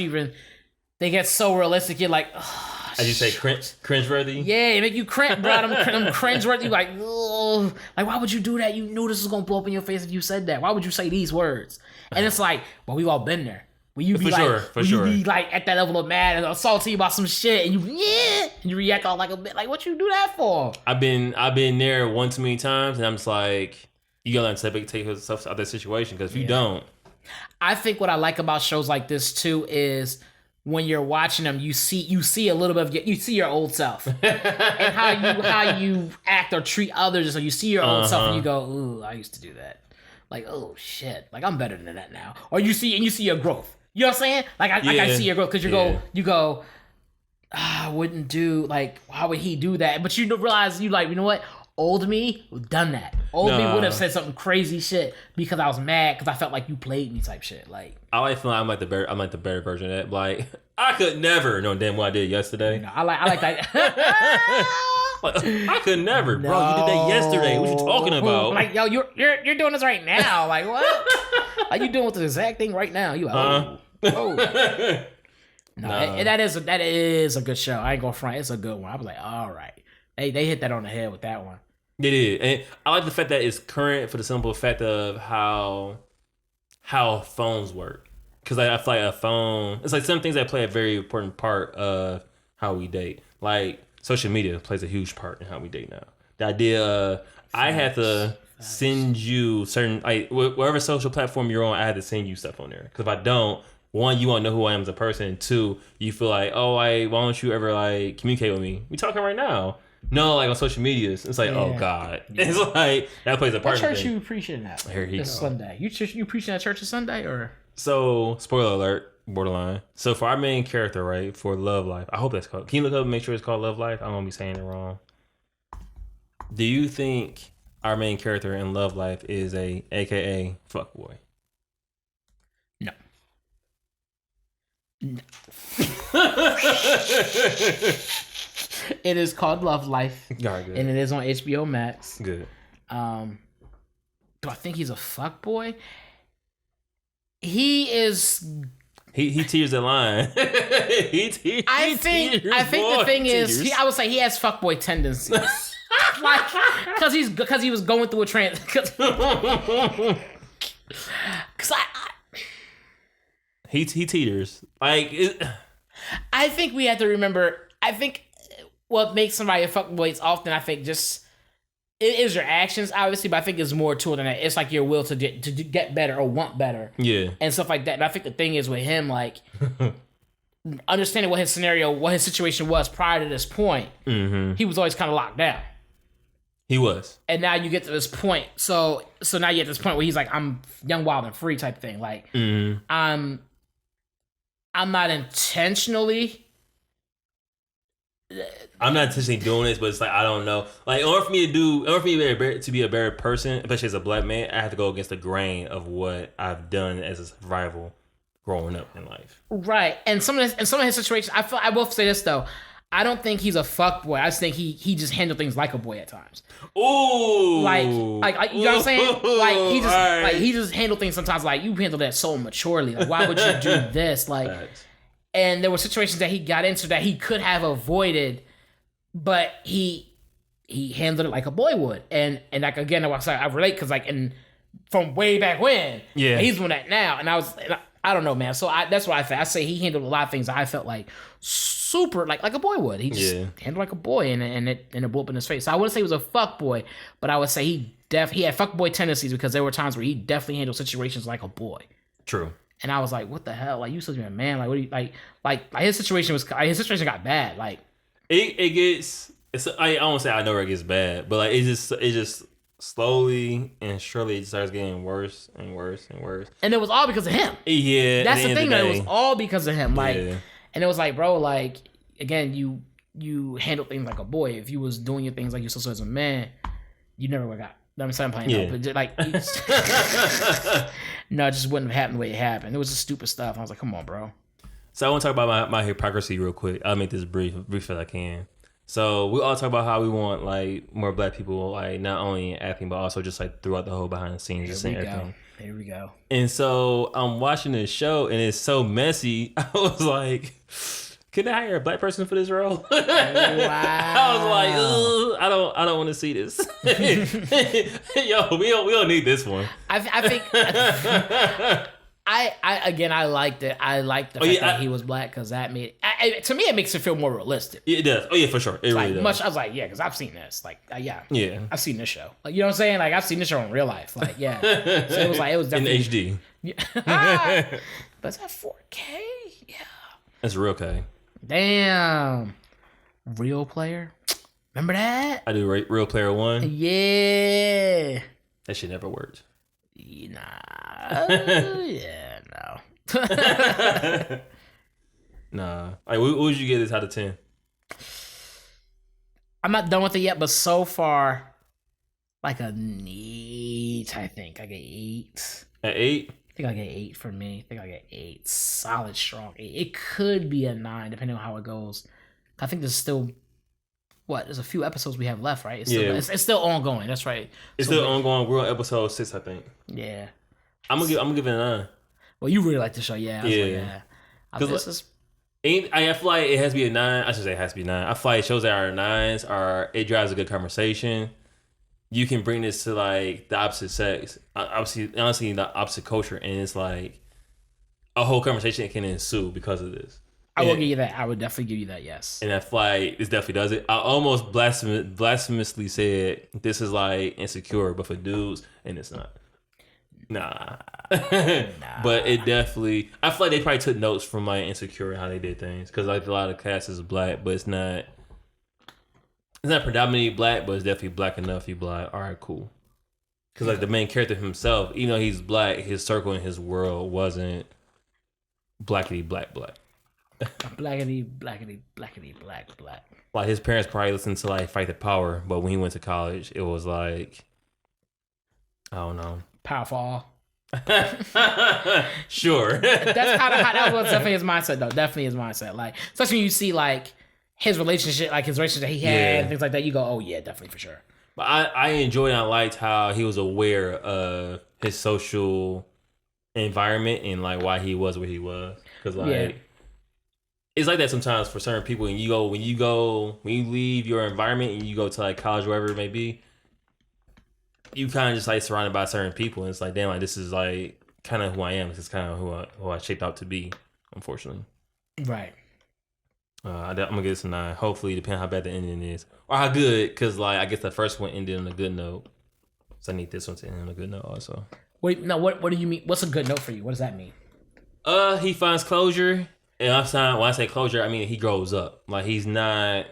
they get so realistic, you're like, oh, as you say, cringeworthy. Yeah, it make you cringe, bro. I'm cringeworthy. Like, oh, like why would you do that? You knew this was gonna blow up in your face if you said that. Why would you say these words? And it's like, well, we've all been there. When you be you be like at that level of mad and salty about some shit, and you react all like a bit. Like, what you do that for? I've been there one too many times, and I'm just like, you gotta take yourself out of that situation because if you don't, I think what I like about shows like this too is when you're watching them, you see a little bit of you see your old self and how you act or treat others. So you see your old self and you go, ooh, I used to do that. Like, oh shit, like I'm better than that now. Or you see your growth. You know what I'm saying? Like I see your growth because you go, I wouldn't do, like, why would he do that? But you realize you know what? Old me done that. Old me would have said something crazy shit because I was mad because I felt like you played me type shit. Like, I like feeling I'm like the better version of that. Like, I could never know damn what I did yesterday. No, I like that. I could never, bro. You did that yesterday. What you talking about? Like, yo, you're doing this right now. Like, what? Like, you doing with the exact thing right now? You like, oh. No, that is a good show. I ain't gonna front. It's a good one. I was like, all right. They hit that on the head with that one. They did. And I like the fact that it's current for the simple fact of how phones work. Because I feel like a phone, it's like some things that play a very important part of how we date. Like, social media plays a huge part in how we date now. The idea of, I have to send you certain, like, whatever social platform you're on, I have to send you stuff on there. Because if I don't, one, you won't know who I am as a person. Two, you feel like, why don't you ever, like, communicate with me? We talking right now. No, like on social media, it's like, oh God, it's like that plays a part. What church you preaching at? Here he this Sunday. You preaching at church this Sunday or? So, spoiler alert, borderline. So for our main character, right, for Love Life, I hope that's called. Can you look up and make sure it's called Love Life? I'm gonna be saying it wrong. Do you think our main character in Love Life is a AKA fuckboy? No. It is called Love Life, and it is on HBOMax. Good. Do I think he's a fuckboy? He is. He tears the line. I think the thing is, I would say he has fuckboy tendencies. Like, because he was going through a trans. Because he teeters. Like, I think we have to remember. I think what makes somebody a fuckboy is often, I think, just it is your actions, obviously, but I think it's more to it than that. It's like your will to get better or want better, and stuff like that. And I think the thing is with him, like understanding what his situation was prior to this point, he was always kind of locked down. He was, and now you get to this point. So now you get to this point where he's like, I'm young, wild, and free type thing. Like, I'm not intentionally doing this, but it's like, I don't know. Like, in order for me to be a better person, especially as a black man, I have to go against the grain of what I've done as a survival growing up in life. Right. And some of his situations, I will say this though. I don't think he's a fuckboy. I just think he just handles things like a boy at times. Ooh. Like you know what I'm saying? Like he just handle things sometimes like, you handle that so maturely. Like, why would you do this? Like, and there were situations that he got into that he could have avoided, but he he handled it like a boy would, and like again, I relate because like from way back when, he's doing that now, and I don't know, man. So that's what I felt. I say he handled a lot of things I felt like super like a boy would. He just handled like a boy, and it blew up in his face. So I wouldn't say he was a fuck boy, but I would say he had fuck boy tendencies because there were times where he definitely handled situations like a boy. True. And I was like, what the hell? Like, you supposed to be a man? Like, what do you like his situation got bad. Like it gets. I won't say I know where it gets bad, but like it just slowly and surely it starts getting worse and worse and worse. And it was all because of him. Yeah, that's the thing. That it was all because of him. Like, and it was like, bro, like again, you handle things like a boy. If you was doing your things like you're supposed to as a man, you never would have got. I'm saying playing out, but like, no, it just wouldn't have happened the way it happened. It was just stupid stuff. I was like, come on, bro. So I want to talk about my hypocrisy real quick. I'll make this brief as I can. So we all talk about how we want like more black people, like not only in acting but also just like throughout the whole behind the scenes, just everything. Here we go. And so I'm watching this show and it's so messy. I was like, can I hire a black person for this role? Wow. I was like, I don't want to see this. Yo, we don't need this one. I think. I liked it. I liked the fact that he was black because that made to me it makes it feel more realistic. It does. Oh yeah, for sure. It really does. I was like, because I've seen this. Like, I've seen this show. Like, you know what I'm saying? Like, I've seen this show in real life. Like, yeah. So it was definitely in HD. Yeah. But is that 4K? Yeah. That's real K. Damn. Real Player. Remember that? I do Real Player 1. Yeah. That shit never worked. Nah. Yeah, no. Nah. Like, what would you get this out of 10? I'm not done with it yet, but so far, like a neat, I think. I get 8. An 8? I think I get 8 for me. I think I get 8. Solid, strong 8. It could be a 9, depending on how it goes. I think there's still... There's a few episodes we have left, right? It's still ongoing. That's right. It's still ongoing. We're on episode 6, I think. Yeah. I'm gonna give it a 9. Well, you really like the show, yeah. Because I feel like it has to be a 9. I should say it has to be a 9. I feel like shows that are 9s it drives a good conversation. You can bring this to like the opposite sex, honestly, the opposite culture, and it's like a whole conversation can ensue because of this. I will give you that. I would definitely give you that, yes. And I feel like this definitely does it. I almost blasphemously said this is like Insecure, but for dudes, and it's not. Nah. But it definitely... I feel like they probably took notes from like Insecure and how they did things. Because like a lot of cast is black, but it's not predominantly black, but it's definitely black enough. You be like, all right, cool. Because like the main character himself, even though he's black, his circle and his world wasn't blackity black. Blackity, black. Like his parents probably listened to like Fight the Power, but when he went to college, it was like, I don't know, Powerful. Sure. That's kind of how that was definitely his mindset though. Definitely his mindset. Like especially when you see like his relationship that he had and things like that, you go, oh yeah, definitely for sure. But I enjoyed and I liked how he was aware of his social environment and like why he was where he was. Because like it's like that sometimes for certain people. And when you leave your environment and you go to like college, wherever it may be, you kind of just like surrounded by certain people, and it's like, damn, like this is like kind of who I am. This is kind of who I shaped out to be, unfortunately. Right. I'm gonna give this a 9. Hopefully, depending on how bad the ending is or how good, because like I guess the first one ended on a good note, so I need this one to end on a good note also. Wait, no, what do you mean? What's a good note for you? What does that mean? He finds closure. And when I say closure, I mean he grows up. Like he's not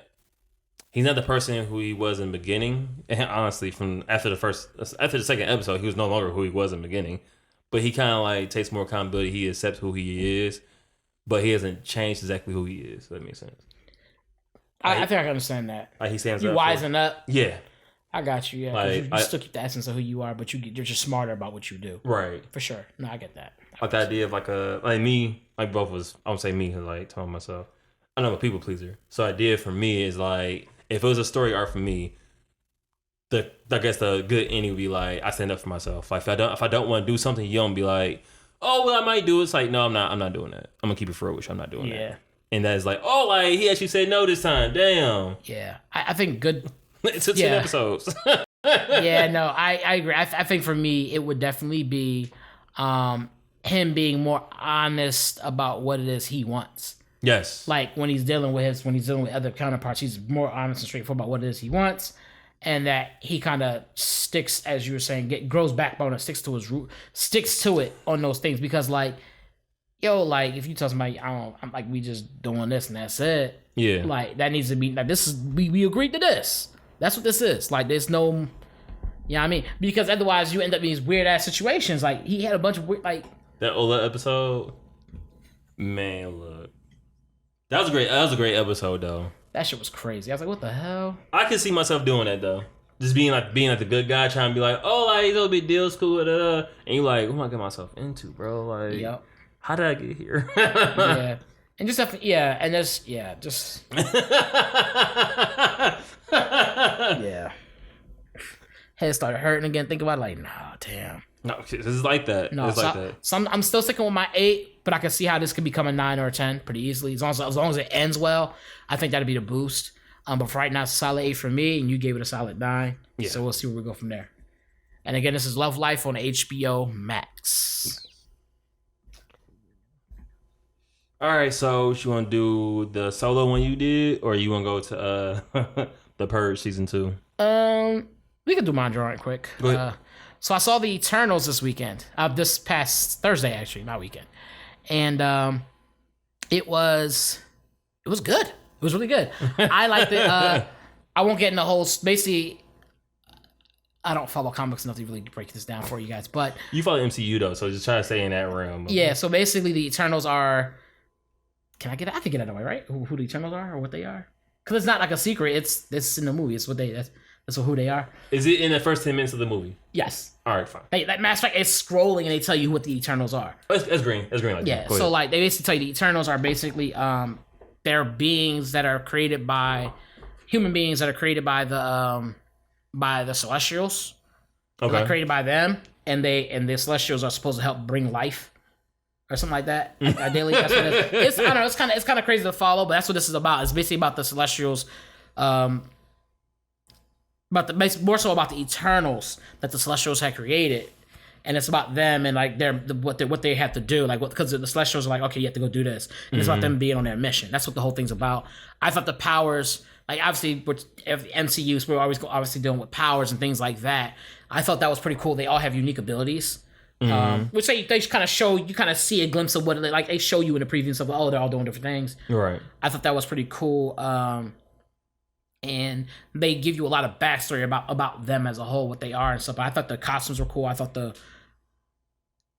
the person who he was in the beginning. And honestly, from after the second episode, he was no longer who he was in the beginning. But he kind of like takes more accountability. He accepts who he is, but he hasn't changed exactly who he is. If that makes sense. I think I can understand that. Like he stands. You wisen up. Yeah. I got you. Yeah. Like, you still keep the essence of who you are, but you're just smarter about what you do. Right. For sure. No, I get that. Like the idea of like me, like both of us, I would say me, like telling myself, I know I'm a people pleaser. So the idea for me is like, if it was a story arc for me, I guess the good ending would be like, I stand up for myself. Like if I don't want to do something, you don't be like, oh well, I might do it. It's like, no, I'm not doing that. I'm gonna keep it for real, which I'm not doing that. And that is like, oh, like he actually said no this time. Damn. Yeah, I think good It took 10 episodes. Yeah, no, I agree. I think for me, it would definitely be him being more honest about what it is he wants. Yes. Like when he's dealing with other counterparts, he's more honest and straightforward about what it is he wants. And that he kind of sticks, as you were saying, grows backbone and sticks to his root, sticks to it on those things. Because like, like if you tell somebody, I'm like, we just doing this and that's it. Yeah. Like that needs to be like, this is, we agreed to this. That's what this is. Like there's no, you know what I mean? Because otherwise you end up in these weird ass situations. Like he had a bunch of weird, like. That Ola episode, man, look. That was a great episode though. That shit was crazy. I was like, what the hell? I can see myself doing that though. Just being like the good guy, trying to be like, oh, like no big deal, it's cool, and you're like, what am I getting myself into, bro? Like, yep. How did I get here? Yeah, and just yeah. Head started hurting again. Think about it, like, nah, damn. No, this is like that. No, it's like that. So I'm still sticking with my 8, but I can see how this could become a 9 or a 10 pretty easily. As long as it ends well, I think that'd be the boost. But for right now, it's a solid 8 for me, and you gave it a solid 9. Yeah. So we'll see where we go from there. And again, this is Love Life on HBOMax. All right, so you want to do the solo one you did, or you want to go to the Purge season 2? We can do mine drawing quick. Go ahead. So I saw the Eternals this weekend. This past Thursday, actually, not weekend. And it was good. It was really good. I liked it. I won't get in the whole. Basically, I don't follow comics enough to really break this down for you guys. But you follow MCU though, so just try to stay in that realm. Yeah. So basically, the Eternals are. I can get it out of the way, right? Who the Eternals are or what they are? Because it's not like a secret. It's in the movie. It's what they. That's who they are. Is it in the first 10 minutes of the movie? Yes. All right, fine. That matter of fact, it's scrolling and they tell you what the Eternals are. Oh, that's green. That's green. Like yeah. So like they basically tell you the Eternals are basically they're beings that are created by human beings that are created by the Celestials. Okay. They're created by them, and the Celestials are supposed to help bring life. Or something like that. Ideally, that's what it is. I don't know. It's kind of crazy to follow, but that's what this is about. It's basically about the Celestials, more so about the Eternals that the Celestials had created, and it's about them and like what they have to do, like because the Celestials are like, okay, you have to go do this, and it's about them being on their mission. That's what the whole thing's about. I thought the powers, like obviously with MCUs, we're always obviously dealing with powers and things like that. I thought that was pretty cool. They all have unique abilities. Which they kind of show, you kind of see a glimpse of what like they show you in the previews of, oh, they're all doing different things. Right. I thought that was pretty cool. And they give you a lot of backstory about them as a whole, what they are and stuff. But I thought the costumes were cool. I thought the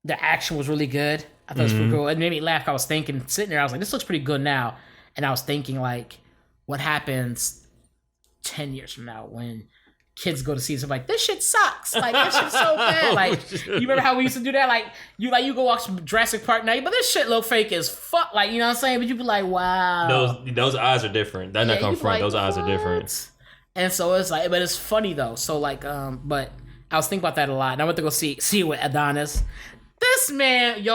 action was really good. I thought it was pretty cool. It made me laugh. I was thinking, sitting there, I was like, this looks pretty good now. And I was thinking, like, what happens 10 years from now when kids go to see something like, this shit sucks. Like, this shit's so bad. Like, you remember how we used to do that? Like you go watch Jurassic Park now, but this shit look fake as fuck. Like, you know what I'm saying? But you be like, wow. Those eyes are different. They're not come front. Like, those eyes are different. And so it's like, but it's funny though. So like, but I was thinking about that a lot. And I went to go see it with Adonis. This man,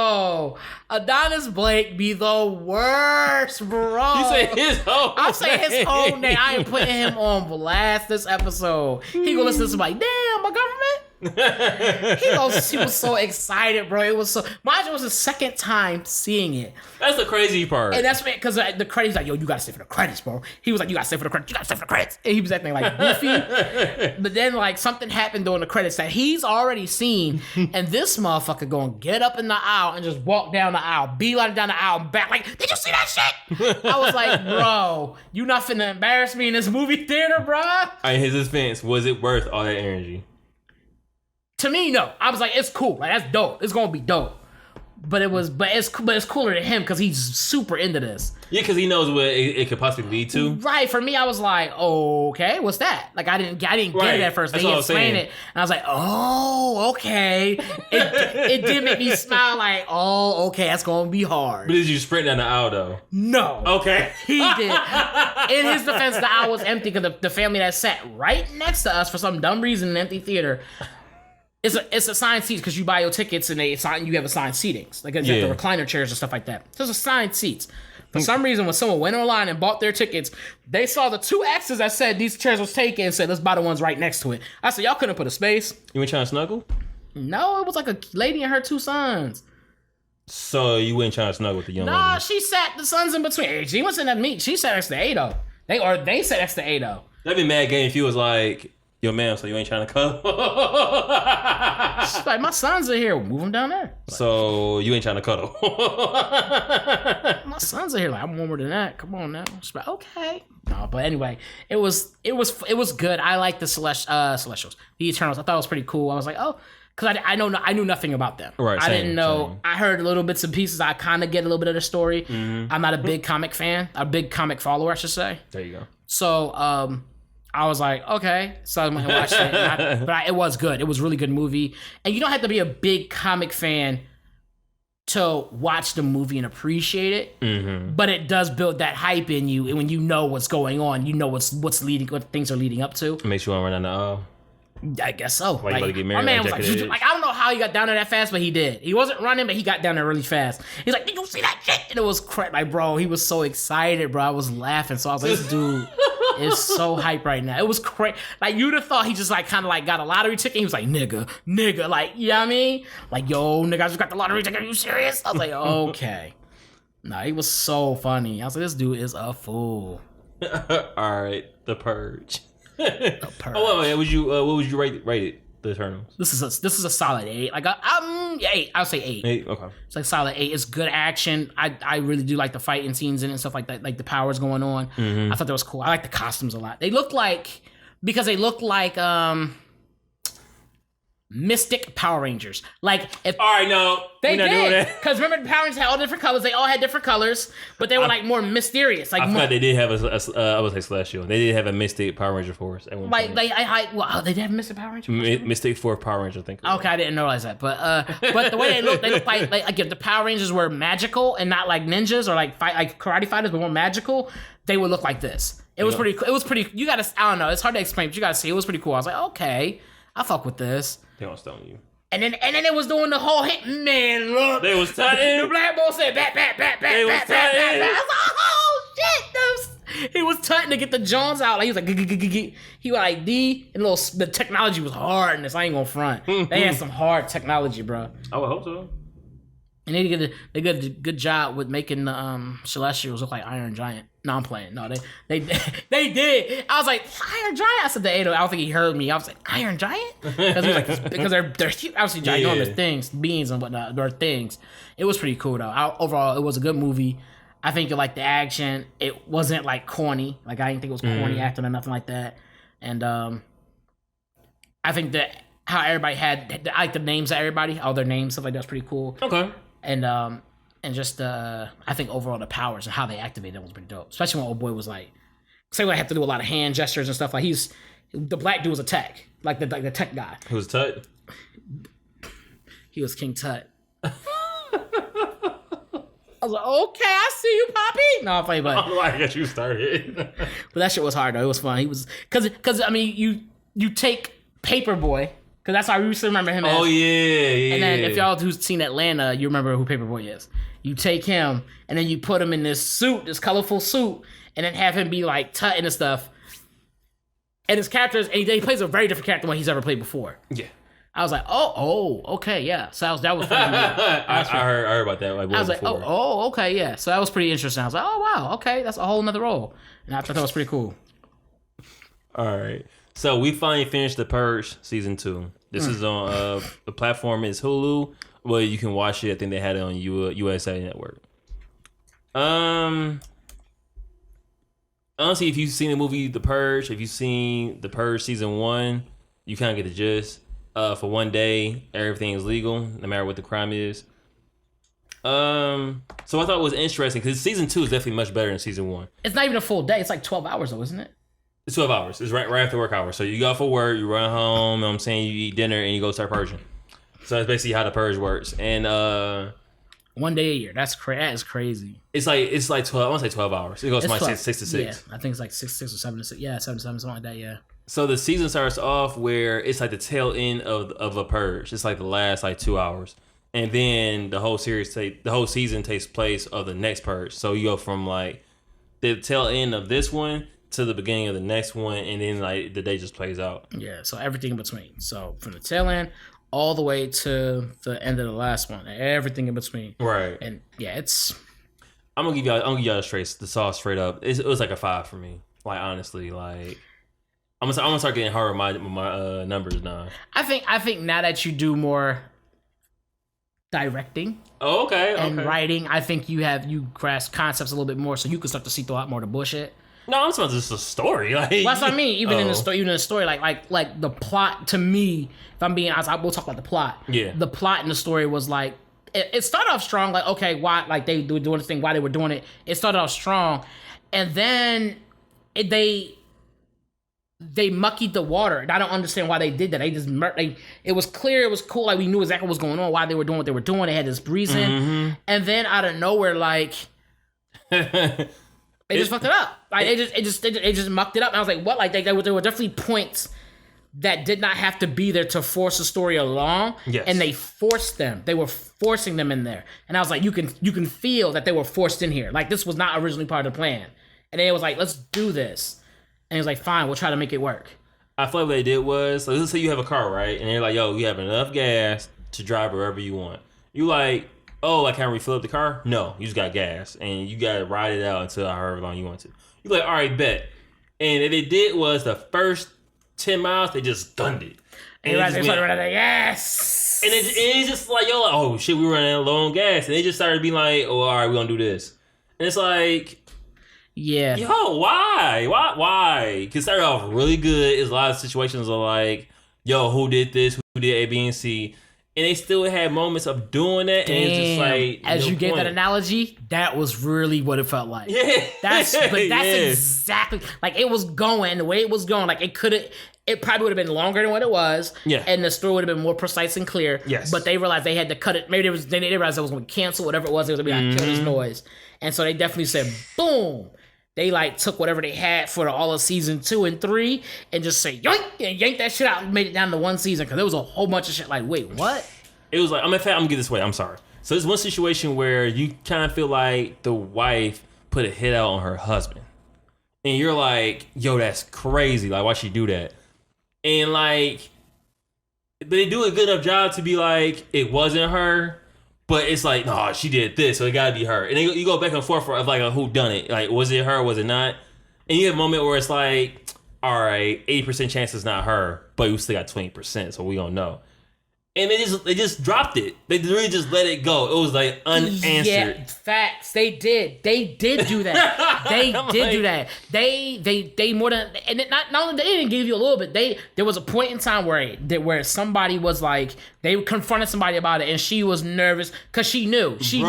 Adonis Blake be the worst, bro. You say his whole I'm saying his whole name. I ain't putting him on blast this episode. He gonna listen to this like, damn, my government. He was so excited, bro. It was so. Mind you, it was the second time seeing it. That's the crazy part. And that's because the credits, like, yo, you gotta stay for the credits, bro. He was like, you gotta stay for the credits. You gotta stay for the credits. And he was acting like goofy. But then, like, something happened during the credits that he's already seen, and this motherfucker gonna get up in the aisle and just walk down the aisle, beeline down the aisle, and back. Like, did you see that shit? I was like, bro, you not finna embarrass me in this movie theater, bro. In his defense, was it worth all that energy? To me, no. I was like, it's cool. Like, that's dope. It's gonna be dope. But it's cooler to him because he's super into this. Yeah, because he knows what it could possibly lead to. Right. For me, I was like, okay, what's that? Like, I didn't get it at first. They explained it, and I was like, oh, okay. It did make me smile. Like, oh, okay, that's gonna be hard. But did you sprint down the aisle though? No. Okay. He did. In his defense, the aisle was empty because the family that sat right next to us for some dumb reason in an empty theater. It's assigned seats because you buy your tickets and you have assigned seatings. Like, you have the recliner chairs and stuff like that. So it's assigned seats. For some reason, when someone went online and bought their tickets, they saw the 2 X's that said these chairs was taken and said, let's buy the ones right next to it. I said, y'all couldn't put a space. You ain't trying to snuggle? No, it was like a lady and her 2 sons. So you weren't trying to snuggle with the young lady? Nah, she sat the sons in between. Hey, she wasn't at me. She sat next to Ado. They sat next to Ado. That'd be mad game if you was like, yo, man, so you ain't trying to cuddle? She's like, my sons are here. Move them down there. So you ain't trying to cuddle? My sons are here. Like, I'm warmer than that. Come on now. She's like, okay. No, but anyway, it was good. I like the Celestials, the Eternals. I thought it was pretty cool. I was like, oh, because I knew nothing about them. Right. I didn't know. Same. I heard little bits and pieces. I kind of get a little bit of the story. Mm-hmm. I'm not a big comic fan, a big comic follower, I should say. There you go. So, I was like, okay. So I went and watched it. It was good. It was a really good movie. And you don't have to be a big comic fan to watch the movie and appreciate it. Mm-hmm. But it does build that hype in you. And when you know what's going on, you know what things are leading up to. Makes you want to run down the aisle. I guess so. Why you about to get married? My man was like, I don't know how he got down there that fast, but he did. He wasn't running, but he got down there really fast. He's like, did you see that shit? And it was crap. Like, bro, he was so excited, bro. I was laughing. So I was like, this dude is so hype right now. It was crazy. Like, you'd have thought he just like kind of like got a lottery ticket. He was like, nigga, like, you know what I mean? Like, yo, nigga, I just got the lottery ticket. Are you serious? I was like, okay. Nah, he was so funny. I was like, this dude is a fool. All right, The Purge. Purge. Oh, wait, what would you rate it? The Eternals. This is a solid 8. Like 8. I'll say 8. 8. Okay. It's like solid 8. It's good action. I really do like the fighting scenes in it and stuff like that. Like the powers going on. Mm-hmm. I thought that was cool. I like the costumes a lot. They look like Mystic Power Rangers. Like if all right, no, they did because remember the Power Rangers had all different colors. They all had different colors, but they were like more mysterious. Like I thought they did have I would say Celestial. They did have a Mystic Power Ranger force at one point. They did have Mystic Power Ranger. Mystic Fourth Power Ranger, I think. Okay, I didn't realize that, but the way they look like if the Power Rangers were magical and not like ninjas or like karate fighters, but more magical, they would look like this. It was pretty. It was pretty. You gotta. I don't know. It's hard to explain, but you gotta see. It was pretty cool. I was like, okay, I fuck with this. They don't stone you. And then it was doing the whole hit. Man, look. They was tutting. The black boy said, bat. They was tutting. I was like, oh, shit. He was tutting to get the Jones out. Like, he was like, he was like, the technology was hard in this. I ain't gonna front. They had some hard technology, bro. I would hope so. And they did a good job with making the Celestials look like Iron Giant. No, I'm playing. No, they did. I was like, Iron Giant. I said to Ado. I don't think he heard me. I was like, Iron Giant? Because they're obviously ginormous things, beings and whatnot. They're things. It was pretty cool though. Overall, it was a good movie. I think you like the action. It wasn't like corny. Like I didn't think it was corny acting or nothing like that. And I think that how everybody had I like the names of everybody, all their names, stuff like that's pretty cool. Okay. And just I think overall the powers and how they activated it was pretty dope. Especially when old boy was like, say when I have to do a lot of hand gestures and stuff. Like the black dude was a tech, like the tech guy. Who was Tut? He was King Tut. I was like, okay, I see you, Poppy. No, I'm playing, but I guess you started. But that shit was hard though. It was fun. He was because I mean you take Paperboy. Because that's how I used to remember him as. Oh, yeah. And then if y'all who's seen Atlanta, you remember who Paperboy is. You take him, and then you put him in this suit, this colorful suit, and then have him be like tutting and stuff. And his characters, and he plays a very different character than he's ever played before. Yeah. I was like, oh, okay, yeah. So that was fun. I heard about that. I was like, oh, okay, yeah. So that was pretty interesting. I was like, oh, wow, okay, that's a whole nother role. And I thought that was pretty cool. All right. So we finally finished The Purge season 2. This is on the platform is Hulu. Well, you can watch it. I think they had it on USA Network. Honestly, if you've seen the movie The Purge, if you've seen The Purge season 1, you kind of get the gist. For one day, everything is legal, no matter what the crime is. So I thought it was interesting because season 2 is definitely much better than season 1. It's not even a full day. It's like 12 hours though, isn't it? It's 12 hours. It's right after work hours. So you go for work, you run home, you know what I'm saying, you eat dinner, and you go start purging. So that's basically how the purge works. And one day a year. That is crazy. It's like 12. I want to say 12 hours. It goes from like 6 to 6. Yeah, I think it's like 6 or 7 to 6. Yeah, 7 to 7, something like that. Yeah. So the season starts off where it's like the tail end of a purge. It's like the last like 2 hours, and then the whole season takes place of the next Purge. So you go from like the tail end of this one to the beginning of the next one, and then like the day just plays out. Yeah, so everything in between. So from the tail end all the way to the end of the last one, everything in between. Right. And yeah, it's. I'm gonna give y'all the sauce straight up. It was like a 5 for me. Like honestly, like I'm gonna start getting hard with my numbers now. I think now that you do more directing. Oh, okay. And writing, I think you grasp concepts a little bit more, so you can start to see through a lot more of the bullshit. No, I'm talking just a story. Like, well, that's what I mean. Even in the story, like the plot. To me, if I'm being honest, we'll talk about the plot. Yeah. The plot in the story was like it started off strong. Like okay, why? Like they were doing this thing. Why they were doing it? It started off strong, and then they muckied the water, and I don't understand why they did that. They just it was clear, it was cool. Like we knew exactly what was going on, why they were doing what they were doing. They had this reason, and then out of nowhere, like. They just fucked it up. Like they just mucked it up. And I was like, what? Like there were definitely points that did not have to be there to force the story along. Yes. And they forced them. They were forcing them in there. And I was like, you can feel that they were forced in here. Like this was not originally part of the plan. And then it was like, let's do this. And he was like, fine, we'll try to make it work. I feel like what they did was, so let's say you have a car, right? And they're like, yo, you have enough gas to drive wherever you want. You like, oh, I can't refill up the car? No, you just got gas, and you got to ride it out until however long you want to. You're like, all right, bet. And what they did was the first 10 miles, they just gunned it. And they started running, yes! And it's just like, yo, like, oh, shit, we were running low on gas. And they just started being like, oh, all right, we're going to do this. And it's like... Yeah. Yo, why? Because it started off really good. It's a lot of situations are like, yo, who did this? Who did A, B, and C? And they still had moments of doing that. Damn. And it's just like, as you gave that analogy, that was really what it felt like. Yeah. That's exactly, like it was going, the way it was going, like it probably would have been longer than what it was. Yeah. And the story would have been more precise and clear. Yes. But they realized they had to cut it. Maybe they realized it was going to cancel whatever it was. It was going to be like, kill this noise. And so they definitely said, boom. They like took whatever they had for all of season 2 and 3 and just say yoink and yanked that shit out and made it down to one season because there was a whole bunch of shit like, wait, what? It was like, I'm gonna get this way. I'm sorry. So there's one situation where you kind of feel like the wife put a hit out on her husband, and you're like, yo, that's crazy. Like, why'd she do that? And like, they do a good enough job to be like, it wasn't her. But it's like, no, she did this, so it gotta be her. And then you go back and forth of like a who done it. Like, was it her or was it not? And you have a moment where it's like, all right, 80% chance it's not her, but you still got 20%, so we don't know. And they just dropped it. They really just let it go. It was like unanswered. Yeah, facts. They did do that. They did do that. They more than, and it not only they didn't give you a little bit. There was a point in time where somebody was like, they confronted somebody about it, and she was nervous because she knew about it. She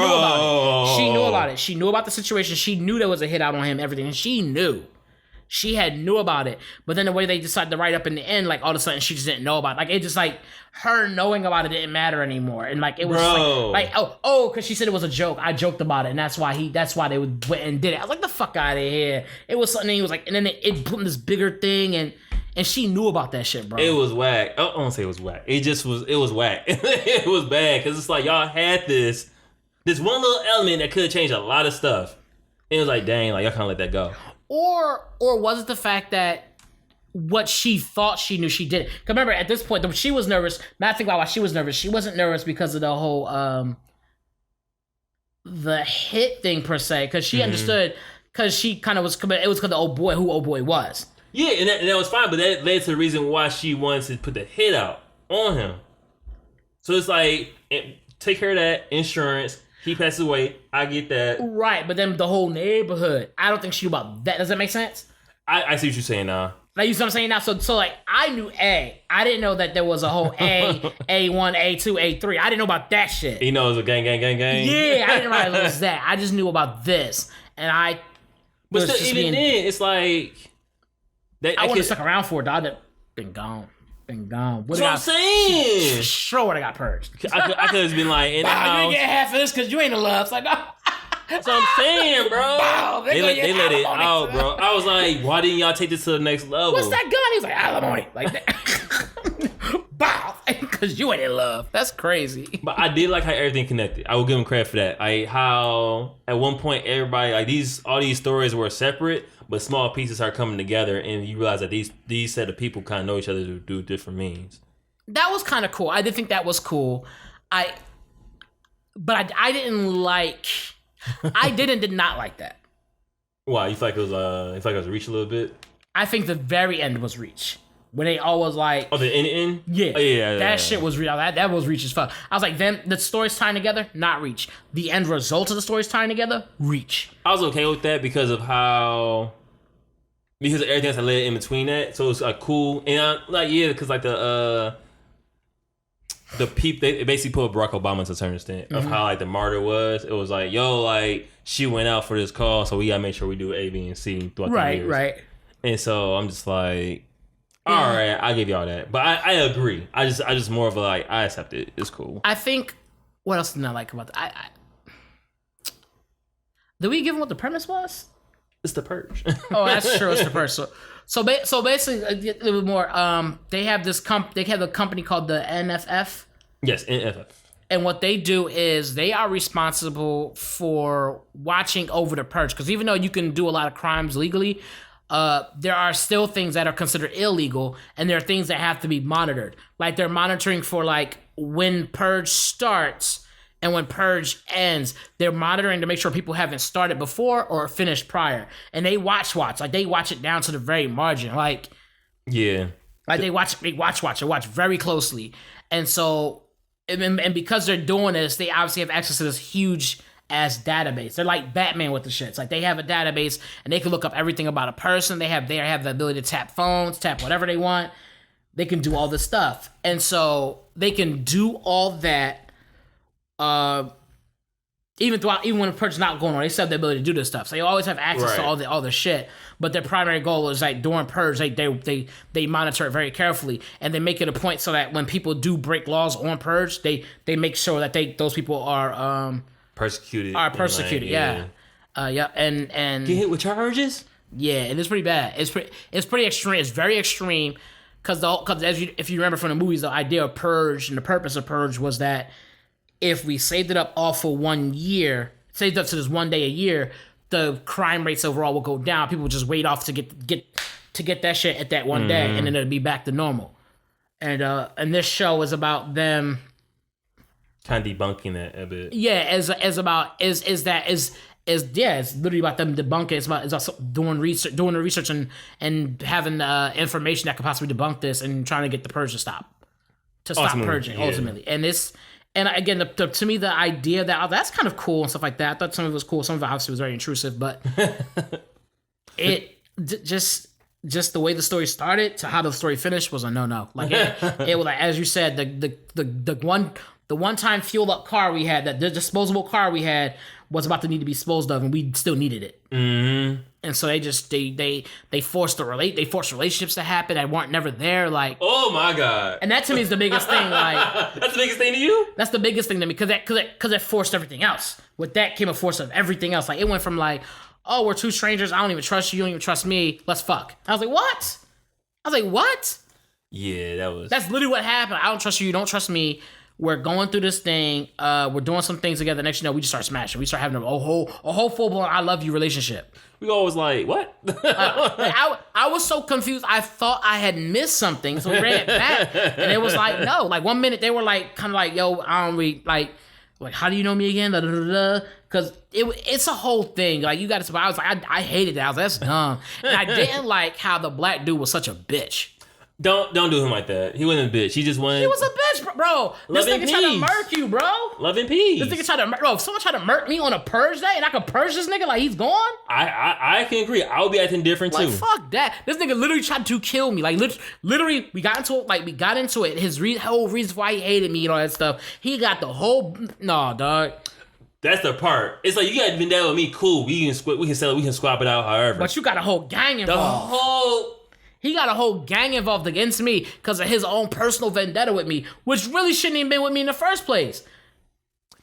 knew about it. She knew about the situation. She knew there was a hit out on him. Everything, and she knew. She had knew about it, but then the way they decided to write up in the end, like all of a sudden she just didn't know about it. Like it just like her knowing about it didn't matter anymore, and like it was like because she said it was a joke. I joked about it, and that's why they went and did it. I was like, the fuck out of here. It was something. He was like, and then it put in this bigger thing, and she knew about that shit, bro. It was whack. I don't say it was whack. It was whack. It was bad because it's like y'all had this one little element that could have changed a lot of stuff. And it was like, dang, like y'all can't let that go. Or was it the fact that what she thought she knew she did it? Because remember, at this point, she was nervous. Matt, think about why she was nervous. She wasn't nervous because of the whole the hit thing per se, because she understood, because she kind of was. It was because the old boy was. Yeah, and that was fine, but that led to the reason why she wanted to put the hit out on him. So it's like, take care of that insurance. He passes away. I get that. Right, but then the whole neighborhood. I don't think she knew about that. Does that make sense? I see what you're saying now. Like, you see what I'm saying now? So like, I knew A. I didn't know that there was a whole A, A1, A2, A3. I didn't know about that shit. He knows a gang. Yeah, I didn't realize it was that. I just knew about this. And But still, even then, it's like... I wouldn't have stuck around for it. I'd have been gone. That's what I'm saying. Sure would have got purged. I could have been like, in the house. You ain't get half of this because you ain't in love. It's like, no. That's what I'm saying, bro. Wow, they let it out, bro. I was like, why didn't y'all take this to the next level? What's that gun? He was like, alimony. Like that. Bow. because you ain't in love. That's crazy. But I did like how everything connected. I will give him credit for that. How at one point everybody all these stories were separate, but small pieces are coming together, and you realize that these set of people kind of know each other through different means. That was kind of cool. I did think that was cool. But I didn't like. I did not like that. Why? You feel like it was Reach a little bit? I think the very end was Reach. When they all was like... Oh, the end? Yeah. Oh, yeah. That shit was real. That was Reach as fuck. I was like, the stories tying together, not Reach. The end result of the stories tying together, Reach. I was okay with that because of everything that's led in between that. So it's cool. And because like the people, they basically put Barack Obama to a certain extent of how like the martyr was. It was like, yo, like she went out for this cause, so we gotta make sure we do A, B, and C throughout the years. Right. And so I'm just like, all right, I give y'all that, but I agree. I just more of a like, I accept it. It's cool. I think what else did I like about that? Did we give them what the premise was? It's the Purge. Oh, that's true. It's the Purge. So basically, a little bit more. They have this They have a company called the NFF. Yes, NFF. And what they do is they are responsible for watching over the Purge. Because even though you can do a lot of crimes legally, there are still things that are considered illegal, and there are things that have to be monitored. Like they're monitoring for like when Purge starts and when Purge ends. They're monitoring to make sure people haven't started before or finished prior. And they watch. Like they watch it down to the very margin. Like they watch very closely. And so and because they're doing this, they obviously have access to this huge as database. They're like Batman with the shits. Like they have a database and they can look up everything about a person. They have the ability to tap phones, tap whatever they want. They can do all this stuff. And so they can do all that even when the Purge is not going on. They still have the ability to do this stuff. So they always have access to all the shit. But their primary goal is like during Purge, they monitor it very carefully, and they make it a point so that when people do break laws on Purge, they make sure that those people are persecuted. Yeah. And get hit with charges. Yeah, and it's pretty bad. It's pretty extreme. It's very extreme because if you remember from the movies, the idea of Purge and the purpose of Purge was that if we saved it up all for 1 year, saved up to this 1 day a year, the crime rates overall will go down. People will just wait off to get that shit at that 1 day, and then it'll be back to normal. And this show is about them kind of debunking that a bit. Yeah, it's literally about them debunking. It's about doing the research and having information that could possibly debunk this and trying to get the Purge to stop purging ultimately. And again, to me, the idea that's kind of cool and stuff like that. I thought some of it was cool. Some of it obviously was very intrusive, but just the way the story started to how the story finished was a no. Like it was like, as you said, the one-time fueled-up car we had, the disposable car we had, was about to need to be disposed of, and we still needed it. Mm-hmm. And so they forced relationships to happen that weren't never there. Like, oh my god! And that to me is the biggest thing. Like, that's the biggest thing to you. That's the biggest thing to me because it forced everything else. With that came a force of everything else. Like it went from like, oh, we're two strangers. I don't even trust you. You don't even trust me. Let's fuck. I was like, what? Yeah, that's literally what happened. I don't trust you. You don't trust me. We're going through this thing. We're doing some things together. Next, we just start smashing. We start having a whole full blown I love you relationship. We always like, what? I was so confused. I thought I had missed something, so we ran it back, and it was like, no. Like 1 minute they were like, kind of like, yo, I don't really like, how do you know me again? Because it's a whole thing. Like you got to. I was like, I hated that. I was like, that's dumb, and I didn't like how the black dude was such a bitch. Don't do him like that. He wasn't a bitch. He just wanted. He was a bitch, bro. This nigga tried to murk you, bro. Love and peace. This nigga tried to bro. If someone tried to murk me on a Purge day and I could purge this nigga like he's gone, I can agree. I would be acting different too. Fuck that. This nigga literally tried to kill me. Like literally, we got into it. His whole reason why he hated me and all that stuff. He got the whole dog. That's the part. It's like you got been down with me. Cool. We can swap it out. However, but you got a whole gang involved. He got a whole gang involved against me because of his own personal vendetta with me, which really shouldn't even been with me in the first place.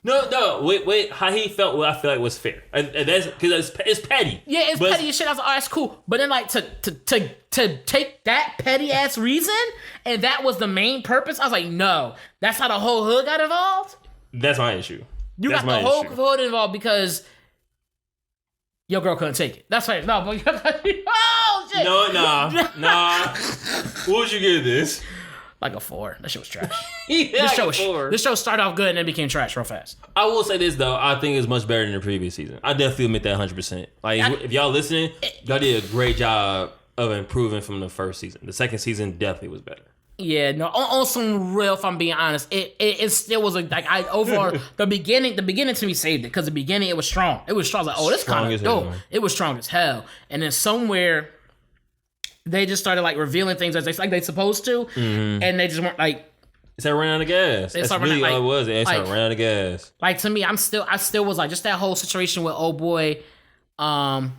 No, wait. How he felt, what I feel like was fair. And that's because it's petty. Yeah, it's petty as shit. I was like, oh, that's cool. But then, like, to take that petty ass reason, and that was the main purpose. I was like, no, that's how the whole hood got involved. That's my issue. You got the whole hood involved because your girl couldn't take it. That's right. No, but oh shit. Nah. What would you give this? Like a 4. That shit was trash. This show started off good and then became trash real fast. I will say this though, I think it's much better than the previous season. I definitely admit that 100%. Like if y'all listening, y'all did a great job of improving from the first season. The second season definitely was better. Yeah, no. On some real, if I'm being honest, it still was overall the beginning to me saved it because the beginning it was strong. It was strong. I was like, oh, this kind of dope. It was strong as hell, and then somewhere they just started like revealing things as they supposed to, and they just weren't like. It's a run out of gas. That's really all it was. It's a run out of gas. Like to me, I still was like just that whole situation with old boy, trying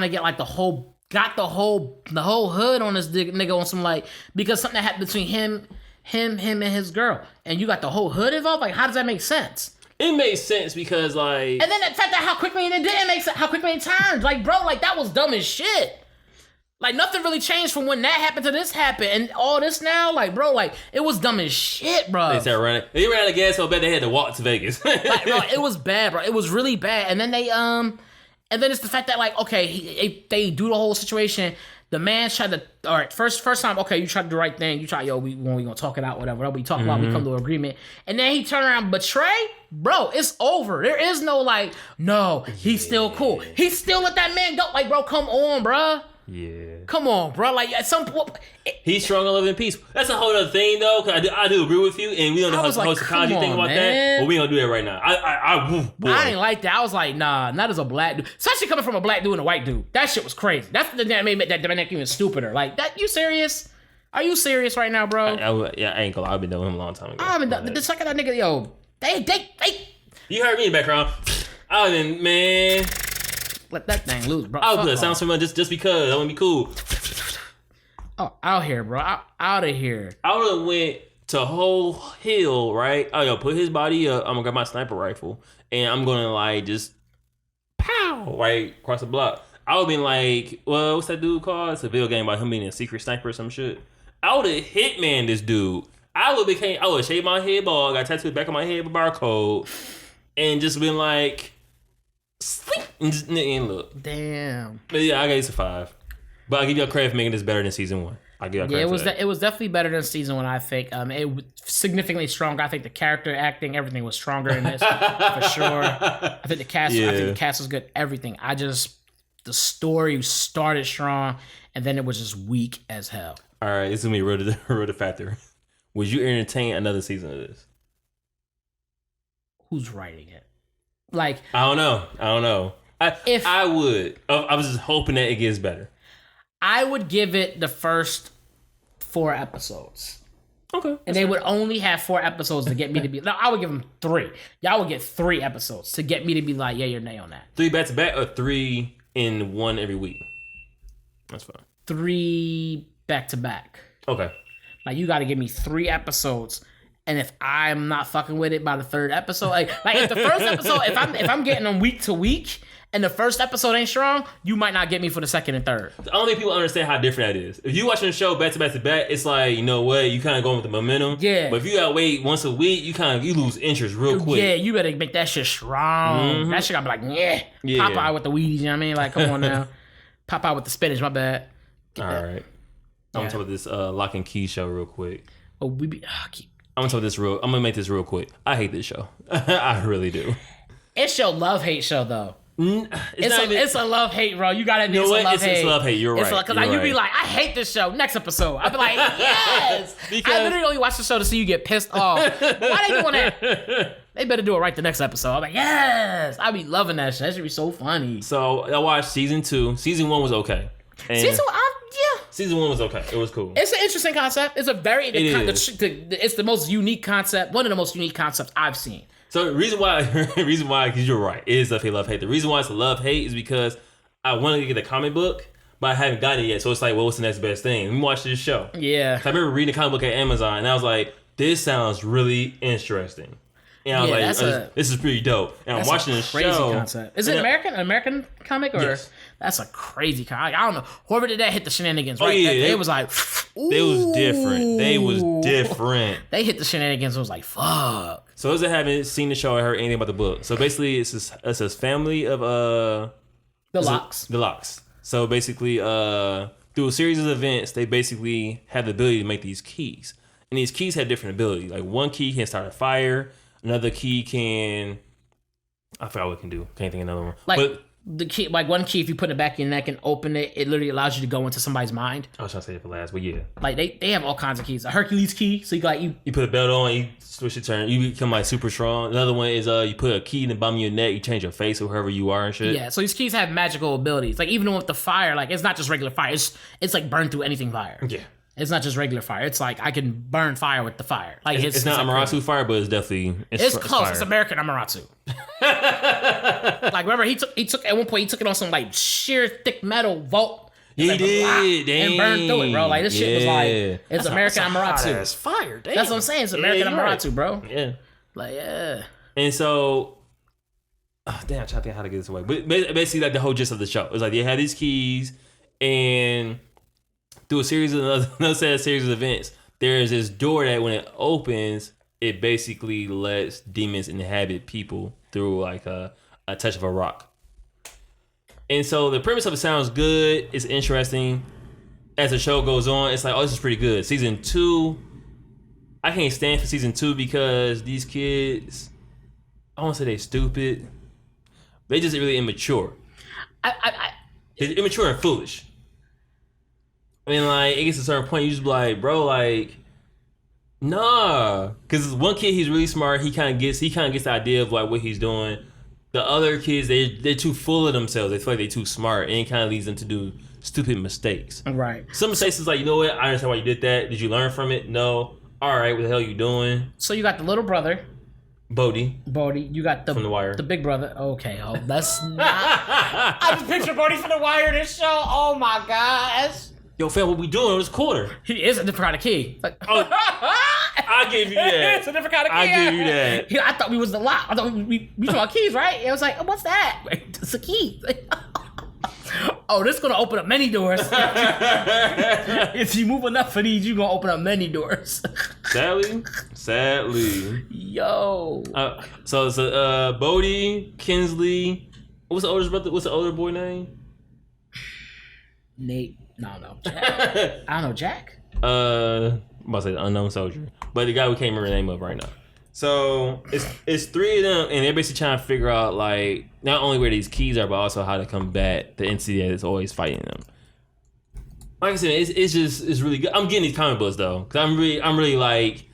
to get like the whole hood on this nigga on some like because something that happened between him and his girl, and you got the whole hood involved. Like, how does that make sense? It makes sense because like, and then the fact that how quickly it didn't make sense, how quickly it turned. Like, bro, like that was dumb as shit. Like, nothing really changed from when that happened to this happened. And all this now, like, bro, like, it was dumb as shit, bro. They ran out of gas so bad they had to walk to Vegas. Like, bro, it was bad, bro. It was really bad. And then and then it's the fact that, like, okay, they do the whole situation. The man tried to, all right, first time, okay, you tried to do the right thing. You try, we gonna talk it out, whatever we talk about, we come to an agreement. And then he turned around and betray? Bro, it's over. There is no, like, no, he's still cool. He still let that man go. Like, bro, come on, bro. Yeah. Come on, bro. Like at some point, he's strong and love and peace. That's a whole other thing, though. Cause I do agree with you, and we don't know how psychology think about that. But we gonna do that right now. I ain't like that. I was like, nah, not as a black dude, especially coming from a black dude and a white dude. That shit was crazy. That's the thing that made that even stupider. Like that. You serious? Are you serious right now, bro? I ain't gonna lie. I've been knowing him a long time ago. The second that nigga, yo, they. You heard me in the background. Oh, then man. Let that thing loose, bro. Oh, good. Sounds familiar just because I want to be cool. Oh, out here, bro. Out of here. I would have went to Whole Hill, right? Oh, put his body up. I'm gonna grab my sniper rifle and I'm gonna like just pow right across the block. I would have been like, well, what's that dude called? It's a video game about him being a secret sniper or some shit. I would have hitman this dude. I would have shaved my head bald, got tattooed back on my head with barcode, and just been like. Sleep and look. Damn. But yeah, I gave it a 5. But I give you credit for making this better than season 1. I give you credit. Yeah, it was definitely better than season 1. I think it was significantly stronger. I think the character acting, everything was stronger in this for sure. I think the cast was good. Everything. The story started strong, and then it was just weak as hell. All right, this is gonna be real the factor. Would you entertain another season of this? Who's writing it? Like I don't know. I would. I was just hoping that it gets better. I would give it the first 4 episodes. Okay. And they would only have 4 episodes to get me to be. No, I would give them 3. Y'all would get 3 episodes to get me to be like, yeah, you're nay on that. 3 back to back or 3 in 1 every week. That's fine. 3 back to back. Okay. Like you got to give me 3 episodes. And if I'm not fucking with it by the 3rd episode, like if the first episode, if I'm getting them week to week, and the first episode ain't strong, you might not get me for the 2nd and 3rd. I don't think people understand how different that is. If you watching a show back to back to back, it's like, you know what, you kind of going with the momentum. Yeah. But if you gotta wait once a week, you lose interest real quick. Yeah, you better make that shit strong. Mm-hmm. That shit gotta be like, yeah. Popeye with the Wheaties, you know what I mean? Like, come on now. Popeye with the spinach, my bad. All right. I'm gonna talk about this Locke and Key show real quick. Oh, I'm gonna make this real quick. I hate this show. I really do. It's your love-hate show, though. It's a love-hate, bro. You gotta admit it's love-hate. You're right. Because you be like, I hate this show. Next episode. I'd be like, yes! I literally only watch the show to see you get pissed off. Why they doing that? They better do it right the next episode. I'm like, yes! I be loving that shit. That should be so funny. So, I watched season 2. Season 1 was okay. Season 1 was okay. It was cool. It's an interesting concept. It's it's the most unique concept. One of the most unique concepts I've seen. So the reason why, because you're right, it is love hate. The reason why it's a love hate is because I wanted to get the comic book, but I haven't gotten it yet. So it's like, well, what's the next best thing? Let me watch this show. Yeah. I remember reading the comic book at Amazon, and I was like, this sounds really interesting. And I was like, this is pretty dope. And I'm watching the crazy show. Concept. Is it an American comic or? Yes. That's a crazy comic. I don't know. Whoever did that hit the shenanigans, right? Oh, yeah. They was like, ooh. They was different. They hit the shenanigans and was like, fuck. So those that haven't seen the show or heard anything about the book. So basically it's this family of The Locks. So basically through a series of events, they basically have the ability to make these keys. And these keys have different abilities. Like one key can start a fire, another key can I forgot what it can do. Can't think of another one. But the key, like one key, if you put it back in your neck and open it, it literally allows you to go into somebody's mind. I was trying to say it for last, but yeah. Like they have all kinds of keys. A Hercules key, so you put a belt on, you switch your turn, you become like super strong. Another one is you put a key in the bottom of your neck, you change your face or whoever you are and shit. Yeah, so these keys have magical abilities. Like even with the fire, like it's not just regular fire. It's like burn through anything fire. Yeah. It's not just regular fire. It's like I can burn fire with the fire. Like it's not Amaterasu fire, but it's definitely it's close. Fire. It's American Amaterasu. Like remember he took at one point he took it on some like sheer thick metal vault. He like, did, and burned through it, bro. Like this shit was like it's American Amaterasu. That's fire. Damn. That's what I'm saying. It's American Amaterasu, right. bro. Yeah. Like yeah. And so, damn, I'm trying to think how to get this away. But basically, like the whole gist of the show is like they had these keys, and through a series of another series of events, there is this door that when it opens, it basically lets demons inhabit people through like a touch of a rock. And so the premise of it sounds good. It's interesting. As the show goes on, it's like, oh, this is pretty good. Season 2, I can't stand for season 2 because these kids, I won't say they stupid. They just really immature. It's immature and foolish. I mean, like, it gets to a certain point, you just be like, bro, like, nah. Because one kid, he's really smart. He kind of gets the idea of like what he's doing. The other kids, they're too full of themselves. They feel like they're too smart, and it kind of leads them to do stupid mistakes. Right. Some mistakes is like, you know what? I understand why you did that. Did you learn from it? No. All right, what the hell are you doing? So you got the little brother. Bodie. You got from The Wire. The big brother. Okay, that's not. I just picture Bodie from The Wire. This show. Oh my gosh. Yo, fam, what we doing this quarter? He is a different kind of key. Like, oh, I give you that. It's a different kind of key. I give you that. I thought we was the lock. I thought we talking about keys, right? I was like, what's that? It's a key. Oh, this is gonna open up many doors. If you move enough of these, you're gonna open up many doors. Sadly. Yo. So it's Bodie, Kinsley. What's the oldest brother? What's the older boy name? Nate. No. Jack. I don't know, Jack? I'm about to say the unknown soldier. But the guy we can't remember the name of right now. So it's 3 of them, and they're basically trying to figure out like not only where these keys are, but also how to combat the entity that is always fighting them. Like I said, it's really good. I'm getting these comic books though, because I'm really like,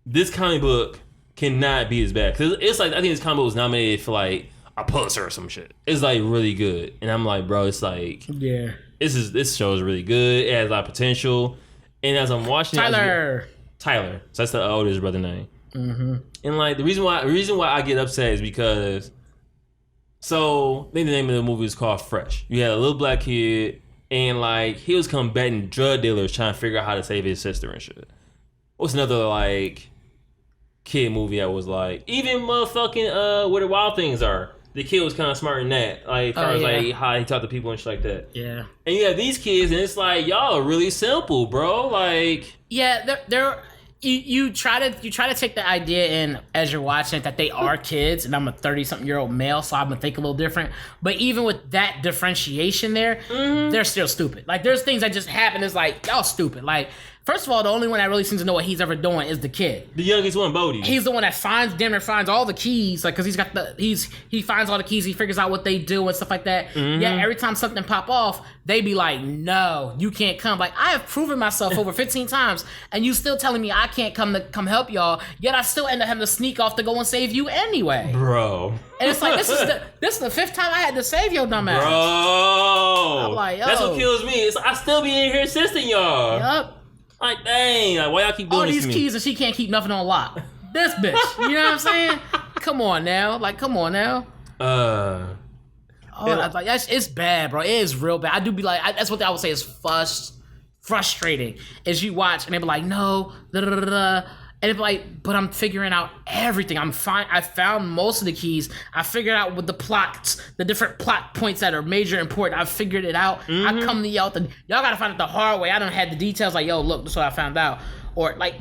this comic book cannot be as bad. Because it's like, I think this comic book was nominated for like a Pulitzer or some shit. It's like really good, and I'm like, bro, it's like, yeah, this show is really good. It has a lot of potential, and as I'm watching Tyler, so that's the oldest brother name. Mm-hmm. And like the reason why I get upset is because, so I think the name of the movie is called Fresh. You had a little black kid, and like he was combating drug dealers trying to figure out how to save his sister and shit. What's another like kid movie that was like, even motherfucking Where the Wild Things Are? The kid was kind of smart in that, like as far as like how he talked to people and shit like that. Yeah. And you have these kids, and it's like, y'all are really simple, bro. Like, yeah, they're you try to take the idea in as you're watching it that they are kids, and I'm a 30-something-year-old male, so I'm gonna think a little different. But even with that differentiation there, they're still stupid. Like there's things that just happen. It's like y'all stupid. Like first of all, the only one that really seems to know what he's ever doing is the kid. The youngest one, Bodie. He's the one that damn near finds all the keys, like because he finds all the keys. He figures out what they do and stuff like that. Mm-hmm. Yeah, every time something pop off, they be like, "No, you can't come." Like I have proven myself over 15 times, and you still telling me I can't come help y'all. Yet I still end up having to sneak off to go and save you anyway, bro. And it's like this is the 5th time I had to save your dumb ass, bro. I'm like, yo. That's what kills me. It's I still be in here assisting y'all. Yup. Like, dang, like, why y'all keep doing all this these to me? keys and she can't keep nothing on lock. This bitch, you know what I'm saying? Come on now, it's bad, bro. It is real bad. I do be like, that's what I would say is frustrating. Is you watch and they be like, no, da da da da, And it's like, but I'm figuring out everything. I'm fine. I found most of the keys. I figured out what the plots, the different plot points that are major important. I figured it out. I come to y'all gotta find it the hard way. I don't have the details like, yo, look, this is what I found out. Or like,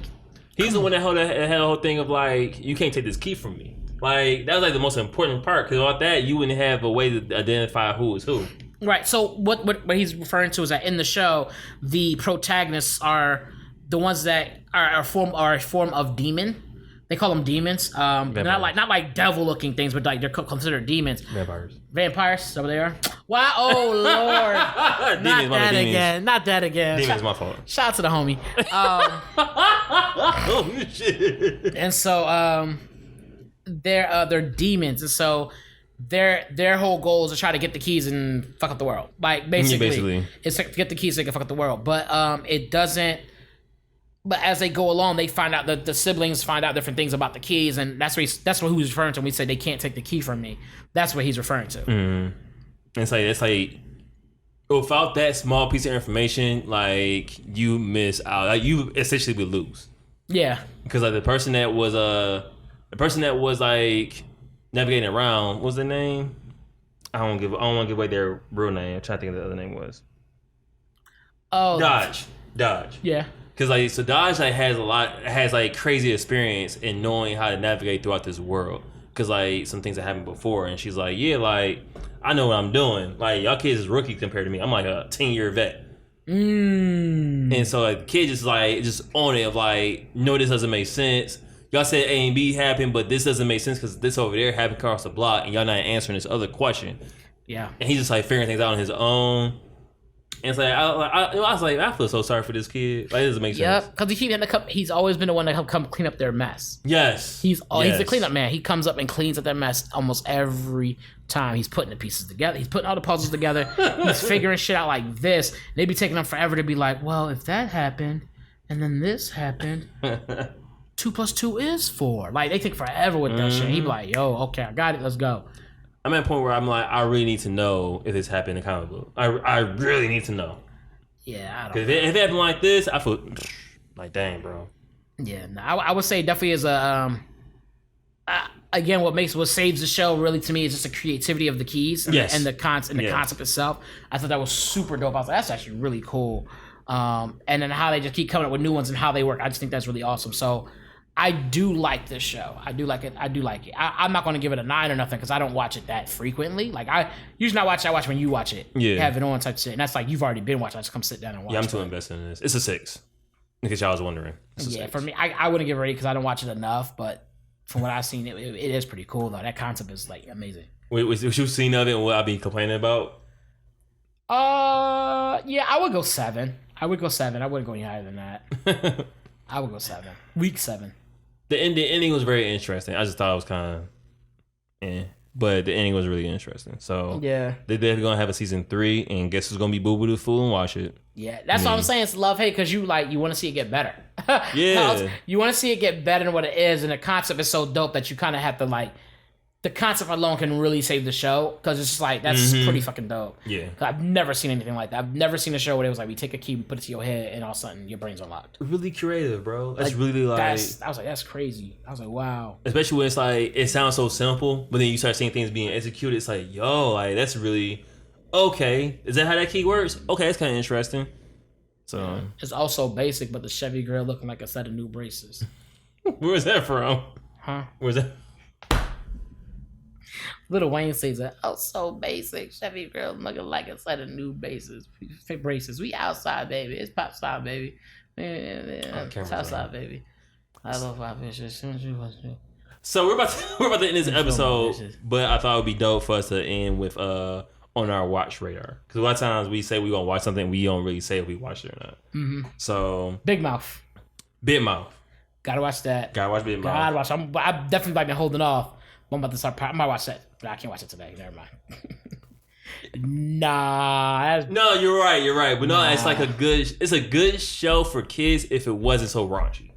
he's the one that had the whole thing of like, you can't take this key from me. Like, that was like the most important part, because without that, you wouldn't have a way to identify who is who. Right. So what he's referring to is that in the show, the protagonists are the ones that are a form of demon. They call them demons. Not like devil looking things, but like they're considered demons. Vampires. Is that what they are? Wow. Oh Lord. Not that again. Demon's my fault. Shout out to the homie. Oh shit. And so they're demons, and so their whole goal is to try to get the keys and fuck up the world. Like basically. It's to get the keys so they can fuck up the world. But it doesn't. But as they go along, they find out that the siblings find out different things about the keys, and that's what he's referring to when we say they can't take the key from me. That's what he's referring to. Mm. It's like without that small piece of information, like you miss out. Like you essentially would lose. Yeah. Because like the person that was like navigating around, what was their name? I don't want to give away their real name. I'm trying to think of what the other name was. Oh, Dodge. Yeah. Because like so Dodge like has like crazy experience in knowing how to navigate throughout this world. Because like some things that happened before, and she's like, yeah, like I know what I'm doing. Like y'all kids is rookie compared to me. I'm like a 10-year vet. And so like the kid just on it of like, no, this doesn't make sense. Y'all said A and B happened, but this doesn't make sense because this over there happened across the block, and y'all not answering this other question. Yeah. And he's just like figuring things out on his own. And it's like I was like, I feel so sorry for this kid. Like, it doesn't make sense. Yep, because he's always been the one to come clean up their mess. Yes. He's the cleanup man. He comes up and cleans up their mess almost every time. He's putting the pieces together. He's putting all the puzzles together. He's figuring shit out like this. They be taking them forever to be like, well, if that happened and then this happened, 2 + 2 is 4. Like, they take forever with that shit. He be like, yo, okay, I got it. Let's go. I'm at a point where I'm like, I really need to know if this happened in comic book. I really need to know. Yeah, I don't know. If it happened like this, I feel like, dang, bro. Yeah, no, I would say definitely is a again, what saves the show really to me is just the creativity of the keys and the concept itself. I thought that was super dope. I was like, that's actually really cool. And then how they just keep coming up with new ones and how they work. I just think that's really awesome. So I do like this show. I do like it. I'm not going to give it a 9 or nothing because I don't watch it that frequently. Like I usually I watch when you watch it. Yeah. Have it on type shit. And that's like you've already been watching. I just come sit down and watch. Yeah, I'm too invested in this. It's a 6. In case y'all was wondering. Yeah, for me, I wouldn't give it a rating because I don't watch it enough. But from what I've seen, it is pretty cool though. That concept is like amazing. Wait, was you seen of it and what I've been complaining about? Yeah, I would go 7. I wouldn't go any higher than that. I would go 7. Week 7. The ending was very interesting. I just thought it was kind of but the ending was really interesting. So yeah, they're gonna have a season 3, and guess who's gonna be Boo Boo the Fool and watch it? Yeah, that's what I'm saying. It's love hate because you want to see it get better. Yeah, you want to see it get better than what it is, and the concept is so dope that you kind of have to like. The concept alone can really save the show because it's just like that's pretty fucking dope. Yeah, I've never seen anything like that. I've never seen a show where it was like we take a key, we put it to your head, and all of a sudden your brain's unlocked. Really creative, bro. That's like, really like. I was like, that's crazy. I was like, wow. Especially when it's like it sounds so simple, but then you start seeing things being executed. It's like, yo, like that's really okay. Is that how that key works? Okay, that's kind of interesting. So it's also basic, but the Chevy grill looking like a set of new braces. Where was that from? Huh? Where's that? Little Wayne says that, oh, so basic. Chevy girl looking like a set of new braces. We outside, baby. It's pop style, baby. It's outside, baby. I love five bitches. So we're about to end this episode, but I thought it would be dope for us to end with on our watch radar. Because a lot of times we say we're gonna watch something, we don't really say if we watched it or not. Mm-hmm. So Big Mouth. Gotta watch that. Gotta watch Big Mouth. Gotta watch. I've definitely been holding off. I'm about to start. I might watch that, but I can't watch it today. Never mind. No, you're right. But no, it's like it's a good show for kids if it wasn't so raunchy.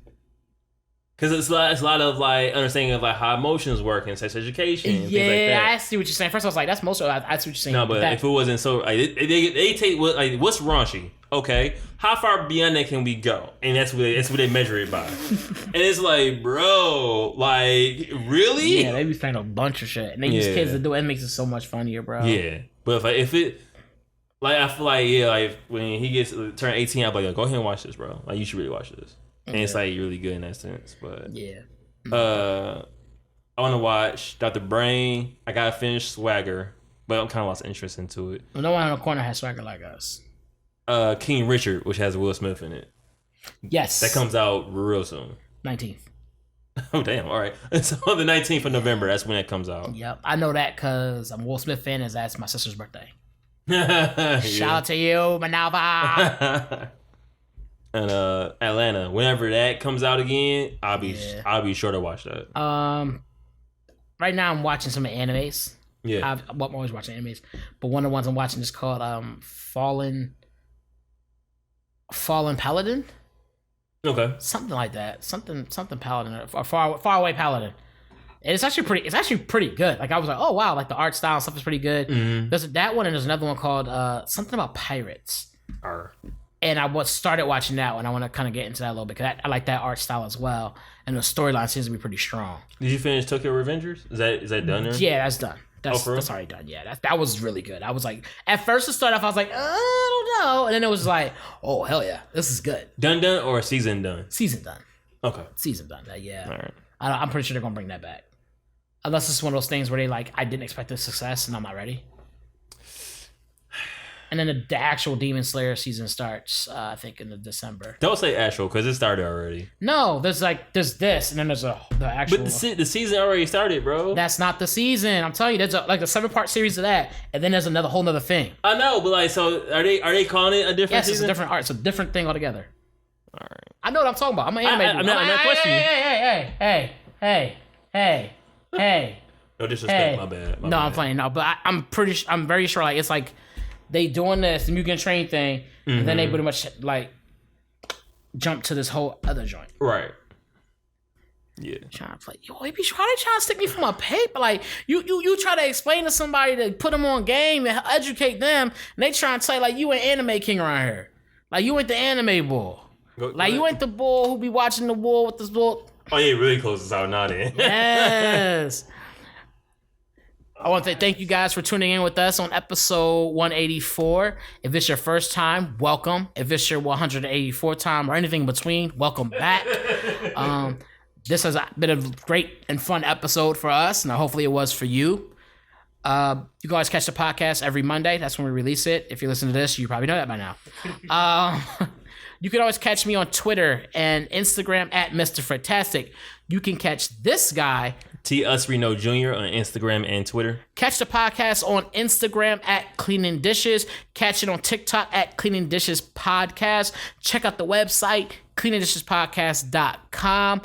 Because it's a lot of like understanding of like how emotions work and sex education and things like that. I see what you're saying. First, I was like, that's most of. I see what you're saying. No, but if it wasn't so, like, they take what's raunchy. okay, how far beyond that can we go? And that's what they measure it by. And it's like, bro, like, really? Yeah, they be saying a bunch of shit, and they use kids to do it. It makes it so much funnier, bro. Yeah, but if it, like, I feel like, yeah, like when he gets turn 18, I'm like, go ahead and watch this, bro. Like, you should really watch this. And it's like really good in that sense. But yeah, I want to watch Dr. Brain. I gotta finish Swagger, but I'm kind of lost interest into it. Well, no one in the corner has Swagger like us. King Richard, which has Will Smith in it. Yes, that comes out real soon. 19th. Oh damn! All right, it's on the 19th of November. That's when it comes out. Yep, I know that because I'm a Will Smith fan, and that's my sister's birthday. Yeah. Shout out to you, Manava. And Atlanta, whenever that comes out again, I'll be sure to watch that. Right now I'm watching some animes. Yeah, I'm always watching animes, but one of the ones I'm watching is called Fallen Paladin. Okay, something like that. Something Paladin or far away Paladin. And it's actually pretty good. Like I was like, oh wow, like the art style and stuff is pretty good. Mm-hmm. There's that one and there's another one called something about pirates. And I started watching that one. I want to kind of get into that a little bit because I like that art style as well. And the storyline seems to be pretty strong. Did you finish Tokyo Revengers? Is that done there? Yeah, that's done. That's already done. Yeah, that was really good. I was like, at first to start off, I was like, I don't know. And then it was like, oh, hell yeah, this is good. Done or season done? Season done. Okay. Season done. Yeah. All right. I'm pretty sure they're going to bring that back. Unless it's one of those things where they like, I didn't expect this success and I'm not ready. And then the actual Demon Slayer season starts, I think, in the December. Don't say actual because it started already. No, there's this, and then there's the actual. But the season already started, bro. That's not the season. I'm telling you, there's a 7-part series of that, and then there's another whole nother thing. I know, but like, so are they calling it a different? Yes, season? It's a different art. It's a different thing altogether. All right. I know what I'm talking about. I'm an anime. I'm not questioning. Hey. No disrespect. My bad. No, I'm playing. No, but I'm very sure. Like it's like. They doing this, the Mugen Train thing, and then they pretty much like jump to this whole other joint. Right. Yeah. Trying to play. Yo, they be trying to stick me from a paper. Like you try to explain to somebody to put them on game and educate them, and they try to say like you an anime king around here. Like you ain't the anime bull. You ain't the bull who be watching the bull with this bull. Oh yeah, really close this out now then. Yes. I want to thank you guys for tuning in with us on episode 184. If it's your first time, welcome. If it's your 184th time or anything in between, welcome back. This has been a great and fun episode for us, and hopefully it was for you. You can always catch the podcast every Monday. That's when we release it. If you listen to this, you probably know that by now. You can always catch me on Twitter and Instagram at Mr. Fantastic. You can catch this guy, T. Us Reno Jr. on Instagram and Twitter. Catch the podcast on Instagram at Cleaning Dishes. Catch it on TikTok at Cleaning Dishes Podcast. Check out the website, cleaningdishespodcast.com.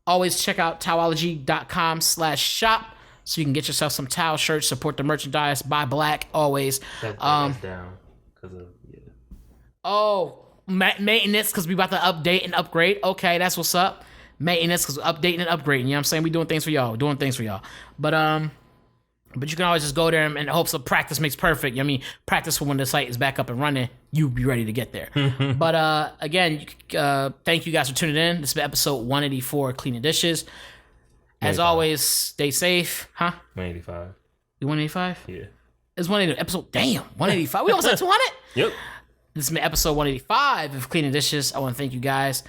Always check out towology.com/shop so you can get yourself some towel shirts, support the merchandise, buy black, always. That's down because of, yeah. Oh, maintenance because we about to update and upgrade. Okay, that's what's up. Maintenance because we're updating and upgrading. You know what I'm saying? We doing things for y'all. But you can always just go there in hopes of practice makes perfect. I mean, practice for when the site is back up and running, you'll be ready to get there. But again, thank you guys for tuning in. This has been episode 184 of Cleaning Dishes. As always, stay safe. Huh? 185. You 185? Yeah. It's 180 episode. Damn, 185. We almost at 200? Yep. This has been episode 185 of Cleaning Dishes. I want to thank you guys.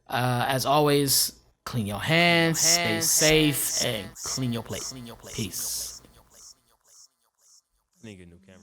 As always, clean your hands, stay safe, and clean your plate. Peace. Nigga, new camera.